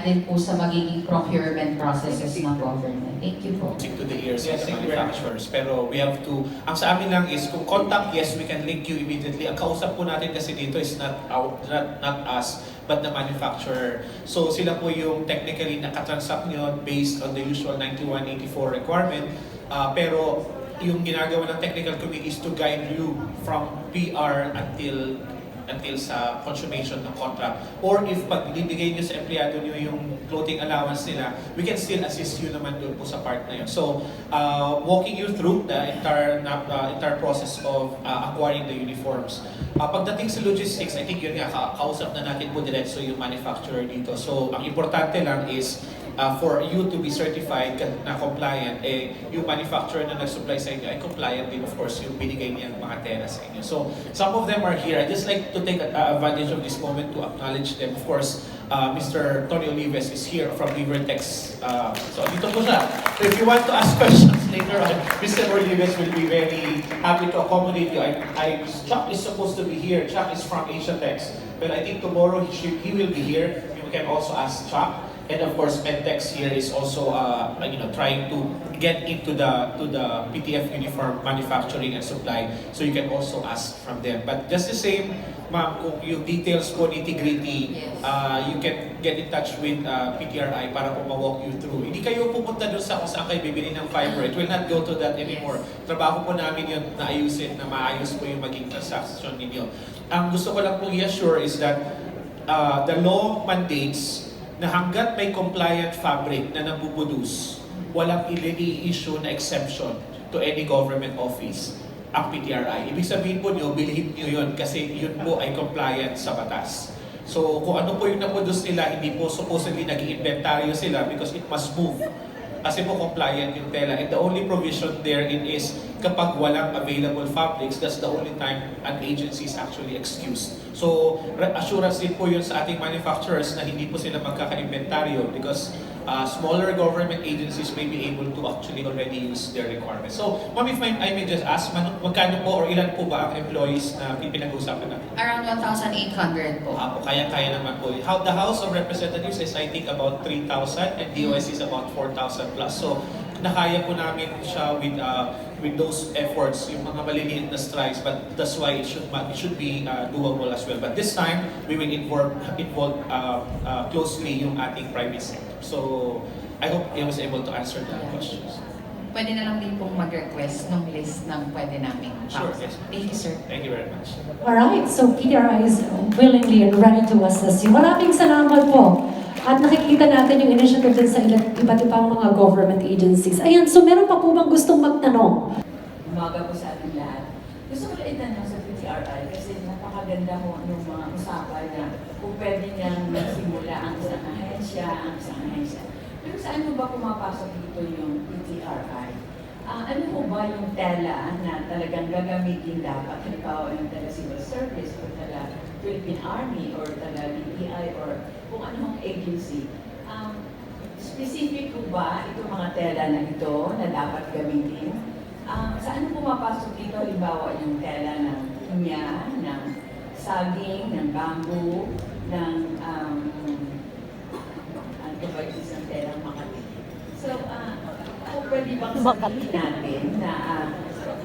din po sa magiging procurement processes ng government. Thank you po.
To the ears of the manufacturers. Pero we have to, ang sa amin lang is, kung contact, yes, we can link you immediately. Ang kausap po natin kasi dito is not us, but the manufacturer. So sila po yung technically nakatransact nyo based on the usual 9184 requirement. Pero yung ginagawa ng technical committee is to guide you from PR until sa consummation ng contract. Or if pag binibigay nyo sa empleyado nyo yung clothing allowance nila, we can still assist you naman doon po sa part na yun. So, walking you through the entire process of acquiring the uniforms. Pagdating sa logistics, I think yun nga, kausap na natin po diretso yung manufacturer dito. So, ang importante lang is for you to be certified na compliant, yung manufacturer na nag-supply sa inyo ay compliant din, of course, yung binigay niyang mga tela sa inyo. So, some of them are here. I just like to take advantage of this moment to acknowledge them. Of course, Mr. Tony Olives is here from Livertex. So, dito po siya. So, if you want to ask questions later on, Mr. Olives will be very happy to accommodate you. Chuck is supposed to be here. Chuck is from Asia Tex. But I think tomorrow he will be here. You can also ask Chuck. And of course, Medtex here is also trying to get into the PTF uniform manufacturing and supply. So you can also ask from them. But just the same, ma'am, kung yung details po, nitty-gritty, you can get in touch with PTRI para po ma-walk you through. Hindi kayo pupunta doon sa kung saan kayo bibili ng fiber. It will not go to that anymore. Trabaho po namin yun na ayusin, na maayos po yung maging transaction ninyo. Ang gusto ko lang pong i-assure is that the law mandates na hanggat may compliant fabric na nabubuduce, walang i-issue na exemption to any government office. ang PTRI. Ibig sabihin po nyo, bilhin nyo yun kasi yun po ay compliant sa batas. So kung ano po yung naproduce nila, hindi po supposedly nag-iinventaryo sila because it must move. Kasi po compliant yung tela. And the only provision therein is kapag walang available fabrics, that's the only time an agency is actually excused. So assurance din po yun sa ating manufacturers na hindi po sila magkaka-inventaryo because smaller government agencies may be able to actually already use their requirements. So, ma'am, if I may just ask, magkano po or ilan po ba ang employees na pinag-usapan natin?
Around 1,800 po.
Kaya naman po. The House of Representatives is I think about 3,000 and DOS is about 4,000 plus. So, nakaya po namin siya with those efforts, yung mga maliliit na strikes, but that's why it should be doable as well. But this time, we will involve closely yung ating private sector. So, I hope I was able to answer the questions.
Pwede na lang din pong mag-request ng list ng pwede namin.
Sure, yes.
Thank you, sir.
Thank you very much.
Alright, so PTRI is willingly and ready to assist you. Maraming salamat po. At nakikita natin yung initiative din sa iba't ibang mga government agencies. Ayan, so meron pa po bang gustong magtanong?
Umaga po sa ating lahat. Gusto ko lang itanong sa PTRI kasi napakaganda mo ng mga usapan na kung pwede niyang magsimula ang isang ahensya. Pero saan mo ba pumapasok dito yung PTRI? Ano po ba yung tela na talagang gagamitin dapat? Halimbawa yung tela civil service o tela Philippine Army or tela BPI or kung anong agency. Specific po ba itong mga tela na ito na dapat gamitin? Saan pumapasok dito? Halimbawa yung tela ng pinya, ng saging, ng bamboo, ng ano ba yung isang telang Makati. So, kung pwede bang sabihin natin na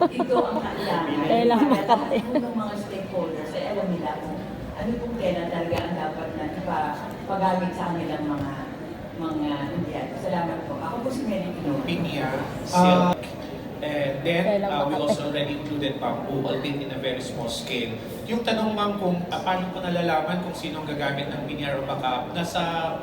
ito ang kailangan
Telang
para
Makati.
lahat ng mga stakeholders ay alam nila kung ano pong tela talaga ang dapat na ipagamit sa kanilang mga empleyado. Salamat po. Ako po si Mary Pinoy.
Pinya, silk, and then we also already included bamboo, albeit in a very small scale. Yung tanong ma'am kung paano ko nalalaman kung sinong gagamit ng pinya o baka nasa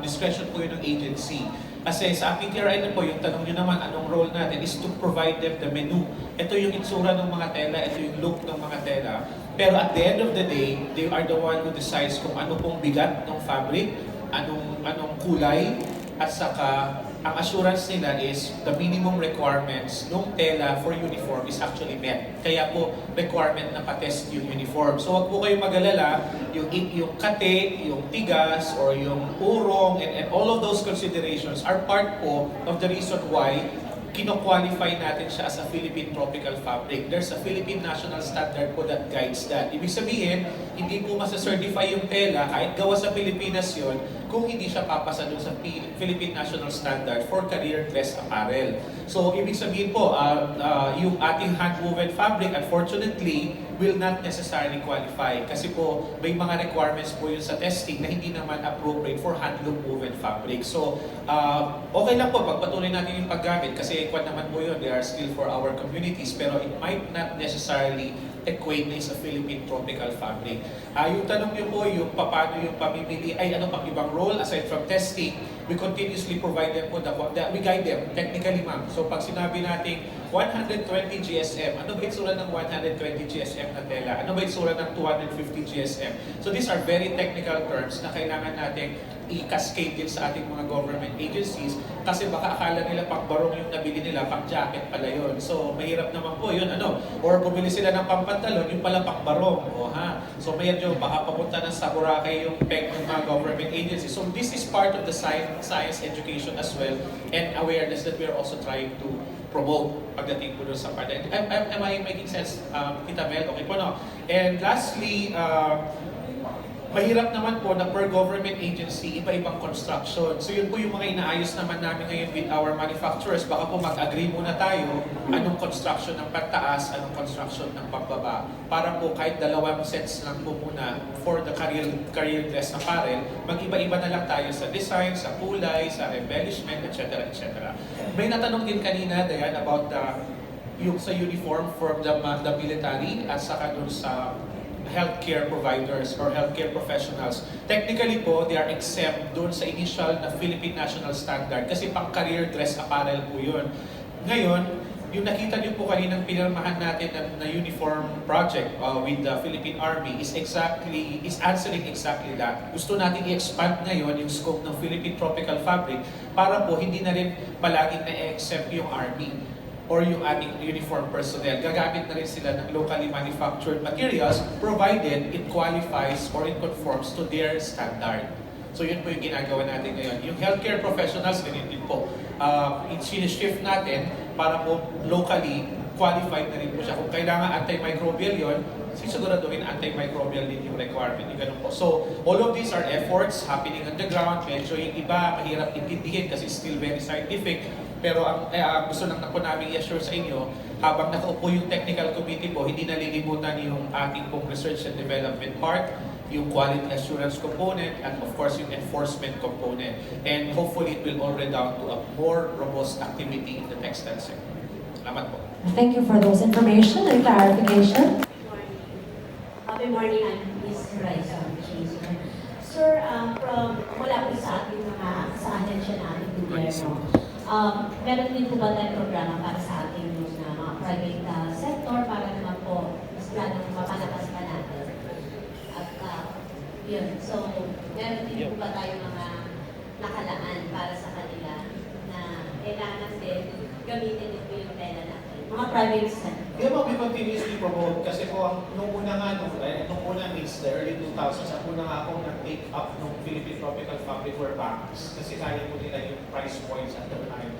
discretion po yun ng agency. Kasi sa PTRI na po, yung tanong nyo naman, anong role natin is to provide them the menu. Ito yung itsura ng mga tela, ito yung look ng mga tela. Pero at the end of the day, they are the one who decides kung ano pong bigat ng fabric, anong kulay, at saka ang assurance nila is the minimum requirements ng tela for uniform is actually met. Kaya po requirement na patest yung uniform. So wag po kayong mag-alala, yung kate, yung tigas, or yung urong, and all of those considerations are part po of the reason why kino-qualify natin siya as a Philippine Tropical Fabric. There's a Philippine National Standard po that guides that. Ibig sabihin, hindi po masa-certify yung tela, kahit gawa sa Pilipinas yon, kung hindi siya papasa doon sa Philippine National Standard for Career Dress Apparel. So, ibig sabihin po, yung ating hand-woven fabric, unfortunately, will not necessarily qualify. Kasi po, may mga requirements po yun sa testing na hindi naman appropriate for hand-woven fabric. So, okay lang po, pagpatuloy natin yung paggamit kasi kwan naman po yun, they are still for our communities, pero it might not necessarily equate na sa Philippine Tropical Fabric. Yung tanong niyo po, yung paano yung pamimili, ay ano pang ibang role aside from testing, we continuously provide them po, we guide them technically ma'am. So pag sinabi natin 120 GSM, ano ba itsura ng 120 GSM na tela? Ano ba itsura ng 250 GSM? So these are very technical terms na kailangan natin i-cascade din sa ating mga government agencies kasi baka akala nila pang-barong yung nabili nila, pang-jacket pala yun. So mahirap naman po yun, or bumili sila ng pampantalon, yung pala pang-barong. So medyo baka papunta ng sa Boracay yung peg ng mga government agencies. So this is part of the science education as well and awareness that we are also trying to promote pagdating po doon sa part. Am I making sense, Tita Mel? Okay po, no? And lastly, mahirap naman po na per government agency, iba-ibang construction. So yun po yung mga inaayos naman namin ngayon with our manufacturers. Baka po mag-agree muna tayo anong construction ng pantaas, anong construction ng pambaba. Para po kahit dalawang sets lang po muna for the career dress apparel, mag-iba-iba na lang tayo sa design, sa kulay, sa embellishment, etc. etc. May natanong din kanina, Dayan, about yung sa uniform for the military at saka dun sa healthcare providers or healthcare professionals. Technically po, they are exempt doon sa initial na Philippine National Standard kasi pang career dress apparel po yun. Ngayon, yung nakita niyo po kaninang pinirmahan natin na uniform project with the Philippine Army is answering exactly that. Gusto natin i-expand ngayon yung scope ng Philippine Tropical Fabric para po hindi na rin palaging na-exempt yung Army or yung ating uniform personnel. Gagamit na rin sila ng locally manufactured materials provided it qualifies or it conforms to their standard. So yun po yung ginagawa natin ngayon. Yung healthcare professionals, ganyan din po. Shift natin para po locally qualified na rin po siya. Kung kailangan antimicrobial yun, sisiguraduhin antimicrobial din yung requirement. Yung ganun po. So all of these are efforts happening on the ground. Medyo yung iba, mahirap intindihin kasi still very scientific. Pero ang gusto lang na po namin i-assure sa inyo, habang nakaupo yung technical committee po, hindi nalilimutan yung ating pong research and development part, yung quality assurance component, and of course yung enforcement component. And hopefully it will all redound to a more robust activity in the textile sector. Salamat po.
Thank you for those information and clarification.
Good morning, I'm Ms. Raisa. Sir, mula po sa ating mga ahensya na ating gobyerno, meron din po ba tayong programa para sa ating mga private sector para naman po mas lalong mapalakas pa natin? Yun. So, meron din po ba tayong mga nakalaan para sa kanila na kailangan din gamitin din po yung pera natin? Mga private sector.
Kaya mo, we continuously promote kasi po, nung una nga, nung una means the early 2000s, ang una nga akong nag-take up ng Philippine Tropical Fabric were banks kasi kaya po nila yung price points at the time.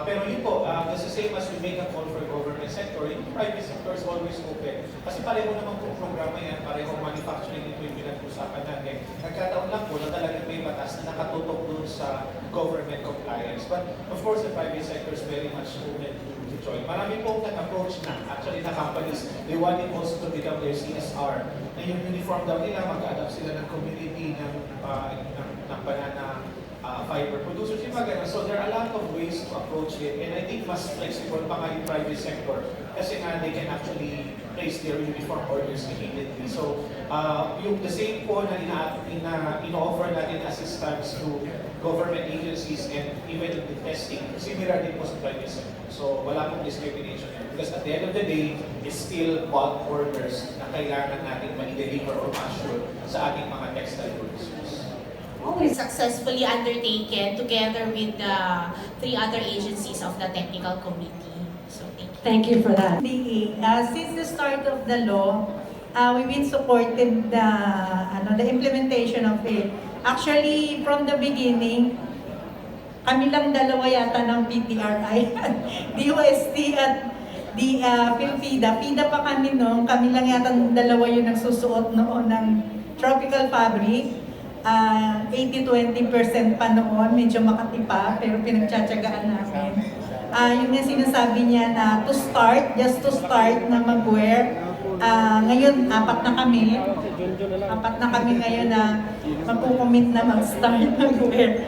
Pero yun po, that's the same as we make a call for government sector, yung private sector is always open. Kasi pareho naman po programa yan, pareho manufacturing ito yung pinag-usapan natin. Nagkataon lang po na talagang may batas na nakatutok dun sa government compliance. But of course, the private sector is very much open to join. Marami po nag-approach na, actually na companies, they want it also to become their CSR. Na yung uniform daw nila, mag-adapt sila ng community ng banana fiber producers, yung mga ganun. So there are a lot of ways to approach it, and I think mas flexible pa nga yung private sector kasi nga they can actually place their uniform orders immediately. So yung the same po na ino-offer natin assistance to government agencies and even in the testing, similar din po sa private sector. So wala pong discrimination yan. Because at the end of the day, it's still bulk orders na kailangan natin ma-deliver or ma-assure sa ating mga textile producers.
Always successfully undertaken together with the 3 other agencies of the technical committee. So
Thank you for that.
Since the start of the law, we've been supporting the implementation of it. Actually, from the beginning, kami lang dalawa yata ng PTRI, DOST at PILPIDA. PIDA pa kami noon, kami lang yata dalawa yung nagsusuot noon ng tropical fabric. 80-20% pa noon, medyo makati pa, pero pinagtsatsagaan namin. Yung nga sinasabi niya na just to start na mag-wear. Ngayon, 4 na kami. 4 na kami ngayon na magkukomit na mag-start mag-wear.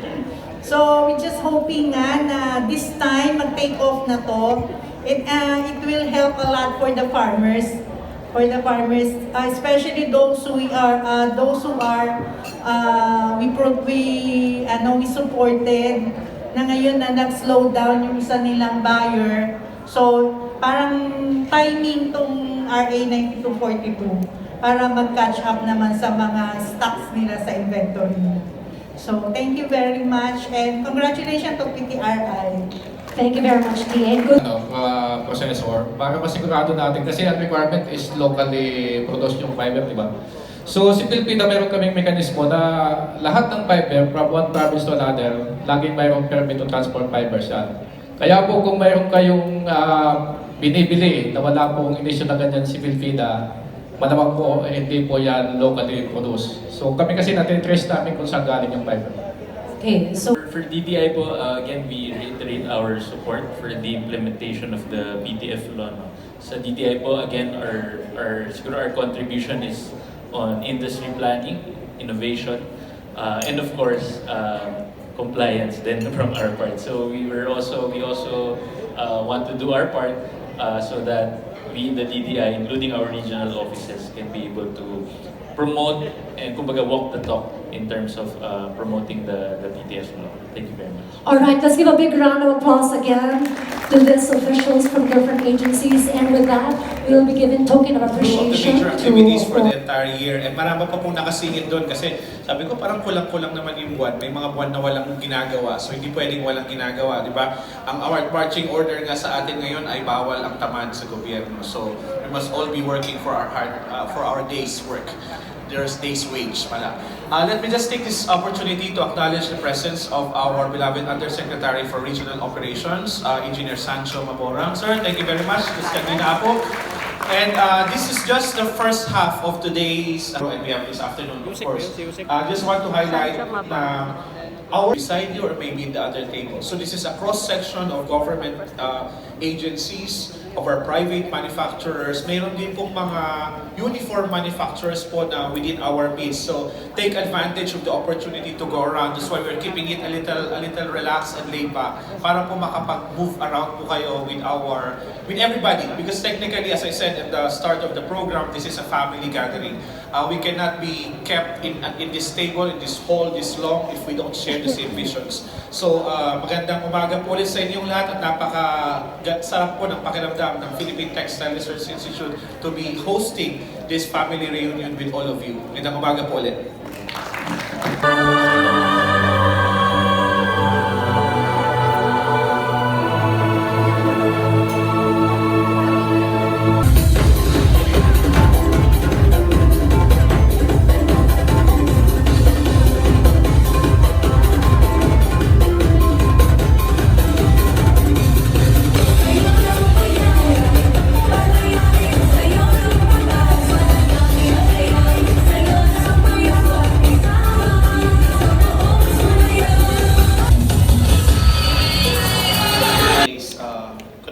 So, we're just hoping na this time, mag-take off na to. It will help a lot for the farmers. Especially those who we supported na ngayon na nag-slow down yung isa nilang buyer. So, parang timing tong RA 9242 para mag-catch up naman sa mga stocks nila sa inventory. So, thank you very much and congratulations to PTRI.
Thank you very much, Dean. Good.
Processor, para masigurado natin, kasi ang requirement is locally produced yung fiber, di ba? So, si Pilpida, meron kaming mekanismo na lahat ng fiber from one province to another, laging mayroong permit to transport fibers yan. Kaya po kung mayroon kayong binibili na wala pong inisyo na ganyan si Pilpida, malamang po hindi po yan locally produced. So, kami kasi natin-trace namin kung saan galing yung fiber.
Okay, so
for DTI po, again, we reiterate our support for the implementation of the PTF law. No? Sa DTI po, again, our contribution is on industry planning, innovation, and of course, compliance then from our part. So we also want to do our part so that we in the DTI, including our regional offices, can be able to promote and kumbaga walk the talk in terms of promoting the PTF law. Thank you very much.
All right, let's give a big round of applause again to these officials from different agencies. And with that, we will be giving token of
Two of the
appreciation
major activities for
to
the entire year. And marami pa pong nakasingit doon kasi sabi ko parang kulang-kulang naman yung buwan. May mga buwan na walang ginagawa. So hindi pwedeng walang ginagawa, di ba? Ang our marching order nga sa atin ngayon ay bawal ang tamad sa gobyerno. So we must all be working for our day's work. There's day's wage pala. Let me just take this opportunity to acknowledge the presence of our beloved Undersecretary for Regional Operations, Engineer Sancho Maborang. Sir, thank you very much. Ms. Kanina po. And this is just the first half of today's, and we have this afternoon, of course. I just want to highlight our beside you or maybe in the other table. So this is a cross-section of government agencies, of our private manufacturers. Mayroon din pong mga uniform manufacturers po na within our midst. So take advantage of the opportunity to go around. That's why we're keeping it a little relaxed and laid back para po makapag-move around po kayo with everybody. Because technically, as I said at the start of the program, this is a family gathering. We cannot be kept in this table, in this hall this long if we don't share the same visions. So magandang umaga po ulit sa inyong lahat at napaka-sarap po ng pakiramdam ng Philippine Textile Research Institute to be hosting this family reunion with all of you. Magandang umaga po ulit.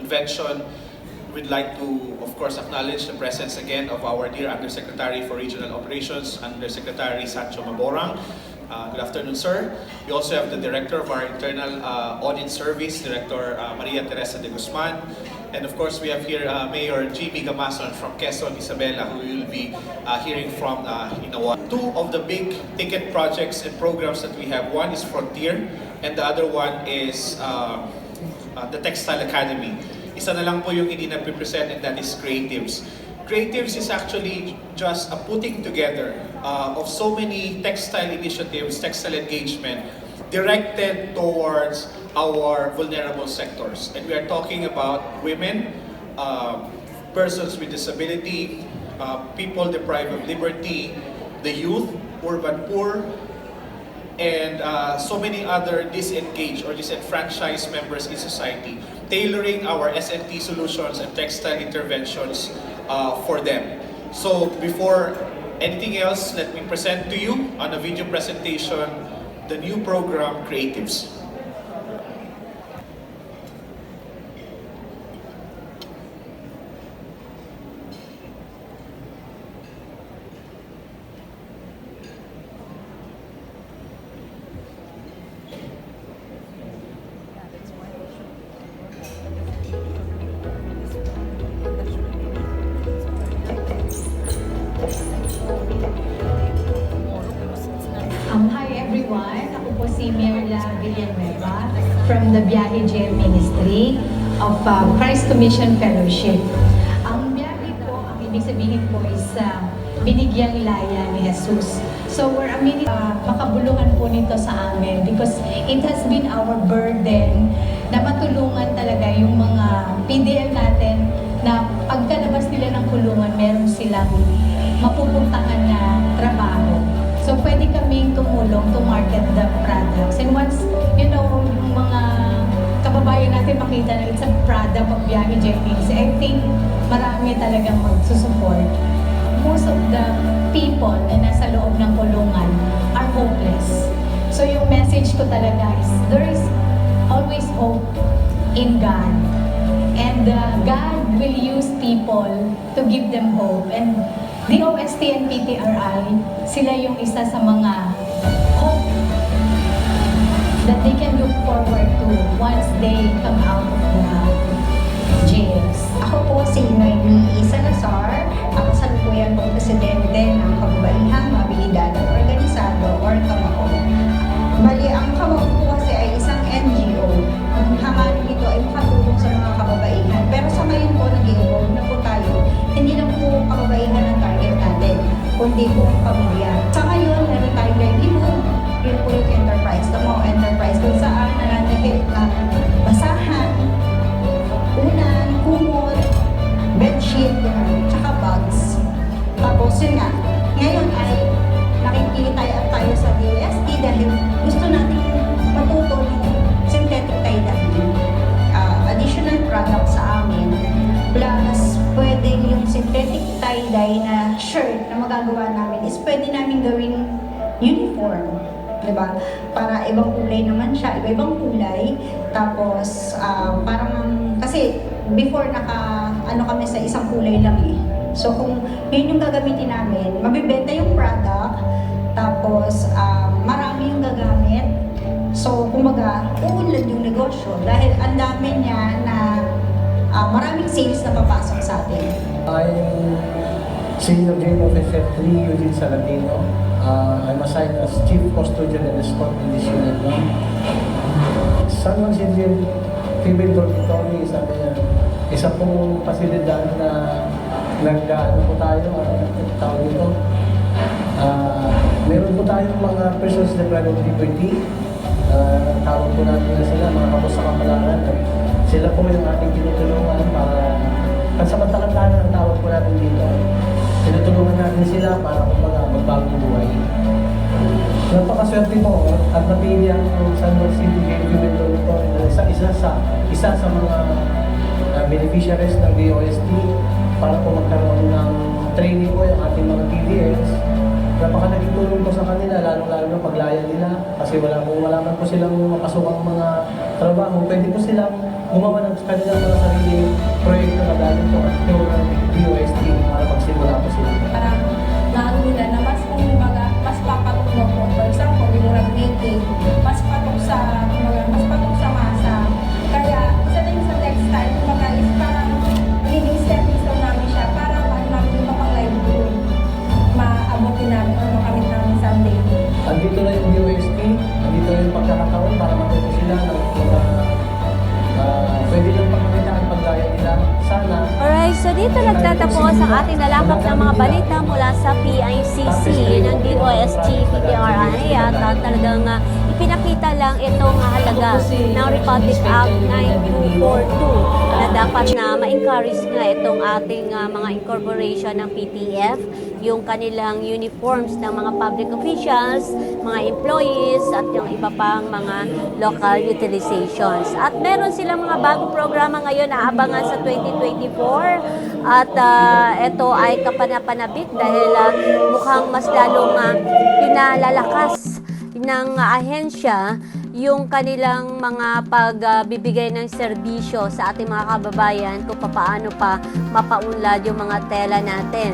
Convention, we'd like to, of course, acknowledge the presence again of our dear Undersecretary for Regional Operations, Undersecretary Sancho Maborang. Good afternoon, sir. We also have the Director of our Internal Audit Service, Director Maria Teresa de Guzman. And of course, we have here Mayor Jimmy Gamason from Quezon, Isabela, who we will be hearing from in a while. Two of the big ticket projects and programs that we have, one is Frontier, and the other one is the Textile Academy. Isa na lang po yung hindi na-present, and that is Creatives. Creatives is actually just a putting together of so many textile initiatives, textile engagement directed towards our vulnerable sectors. And we are talking about women, persons with disability, people deprived of liberty, the youth, urban poor, and so many other disengaged or disenfranchised members in society, tailoring our SNT solutions and textile interventions for them. So before anything else, let me present to you on a video presentation the new program, Creatives.
Hi everyone, ako po si Mirla Villanueva from the Biyahe Jail Ministry of Christ Commission Fellowship. Ang biyahe po, ang ibig sabihin po is binigyang laya ni Jesus. So we're makabuluhan po nito sa amin because it has been our burden na matulungan talaga yung mga PDL natin na pagkalabas nila ng kulungan, meron silang mapupuntahan na trabaho. So pwede kaming tumulong to market the products. And once, you know, yung mga kababayan natin makita na it's a product of Biyahe JPC, I think marami talagang magsusupport. Most of the people na nasa loob ng kulungan are hopeless. So yung message ko talaga is, there is always hope in God. And God will use people to give them hope. And DOST and PTRI, sila yung isa sa mga hope that they can look forward to once they come out of the jail. James. Ako po si Noemi Salazar. Ako sa lukuyan po presidente ng Kababaihang Mabilidad at Organisado or KAMAO. Bali, ang KAMAO po kasi ay isang NGO. Ang hangarin nito ay makatulong sa mga kababaihan. Pero sa ngayon po, nag-evolve na po tayo. Hindi lang po kababaihan ang target natin, kundi po ang pamilya. Sa ngayon, meron tayong livelihood. Yun po yung enterprise, KAMAO enterprise, kung saan nananahit na basahan, unan, kumot, bedsheet, tsaka bags. Tapos yun nga, ngayon ay nakikita tayo sa DOST dahil gusto natin matuto ng synthetic tie-dye. Additional product sa amin, plus pwedeng yung synthetic tie-dye na shirt na magagawa namin is pwede namin gawing uniform. Diba? Para ibang kulay naman siya, iba-ibang kulay. Tapos, parang, kasi before ano kami sa isang kulay lang eh. So, kung yun yung gagamitin namin, mabibenta yung product, tapos, marami yung gagamit. So, kumbaga, uunlad yung negosyo dahil ang dami niya na maraming sales na papasok sa atin.
I'm Senior General Officer 3, Eugene Saladino. I'm assigned as Chief Custodian and Escort in this unit. San Juan Civil Female Dormitory isa pong pasilidad na nag-ano po tayo, tawag dito. Meron po tayong mga persons deprived of liberty. Tawag po natin na sila, mga kapos sa kapalaran. Sila po yung ating tinutulungan para pansamantalang tahanan ang tawag po natin dito. Tinutulungan natin sila para magbagong buhay. Napakaswerte po at napili ang San Juan City Female Dormitory na isa sa mga beneficiaries ng DOST para po magkaroon ng training po yung ating mga PDFs. Napaka-naging tulong po sa kanila, lalo-lalo na paglaya nila kasi wala man po silang mapasukang mga trabaho. Pwede po silang gumawa ng kanilang mga sariling proyekto na galing po at ng DOST para magsimula po sila.
Parang nauna na mas mas papatulong po. For example, yung meeting, mas patok sa masa. Kaya isa din sa textile, kumbaga is parang living stepping stone namin siya para namin yung mga livelihood maabutin namin o makamit namin someday.
Andito na yung DOST, andito na yung pagkakataon para matuto sila ng pwede lang pagkakita ang paglaya nila. Sana.
Alright, so dito nagtatapos ang ating nalakap ng mga balita mula sa PICC ng DOST-PTRI at talagang ipinakita lang itong halaga ng Republic Act 9242 na dapat na ma-encourage nga itong ating mga incorporation ng PTF, yung kanilang uniforms ng mga public officials, mga employees at yung iba pang mga local utilizations. At meron silang mga bagong programa ngayon na abangan sa 2024 at ito ay kapanapanabik dahil mukhang mas lalong pinalalakas ng ahensya yung kanilang mga pagbibigay ng serbisyo sa ating mga kababayan kung paano pa mapaunlad yung mga tela natin.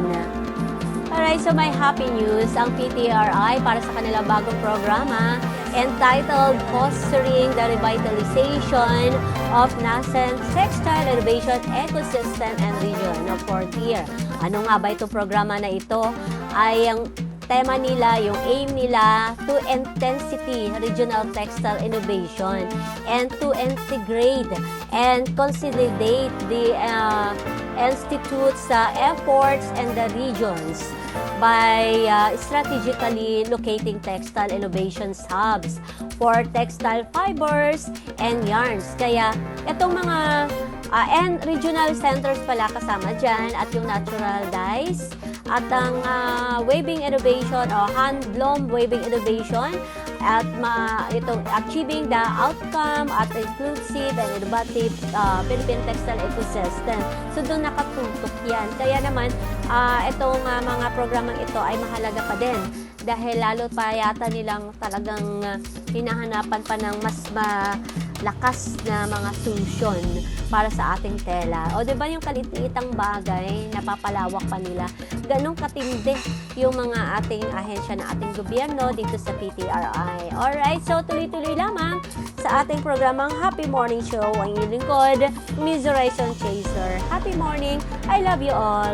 Alright, so may happy news ang PTRI para sa kanilang bagong programa entitled Fostering the Revitalization of National Textile Innovation Ecosystem and Region of 4th year. Ano nga ba itong programa na ito? Ay ang tema nila, yung aim nila to intensity regional textile innovation and to integrate and consolidate the institute's efforts and the regions by strategically locating textile innovation hubs for textile fibers and yarns. Kaya itong mga and regional centers pala kasama dyan at yung natural dyes at ang weaving innovation o hand-blown weaving innovation at itong achieving the outcome at inclusive and innovative Philippine textile ecosystem. So doon nakatutok yan. Kaya naman itong mga programang ito ay mahalaga pa din dahil lalo pa yata nilang talagang hinahanapan pa ng mas malakas na mga solusyon para sa ating tela. O diba yung kalit-litang bagay, napapalawak pa nila. Ganong katindi yung mga ating ahensya na ating gobyerno dito sa PTRI. Alright, so tuloy-tuloy lamang sa ating programang Happy Morning Show. Ang inyong lingkod, Miss Horizon Chaser. Happy morning! I love you all!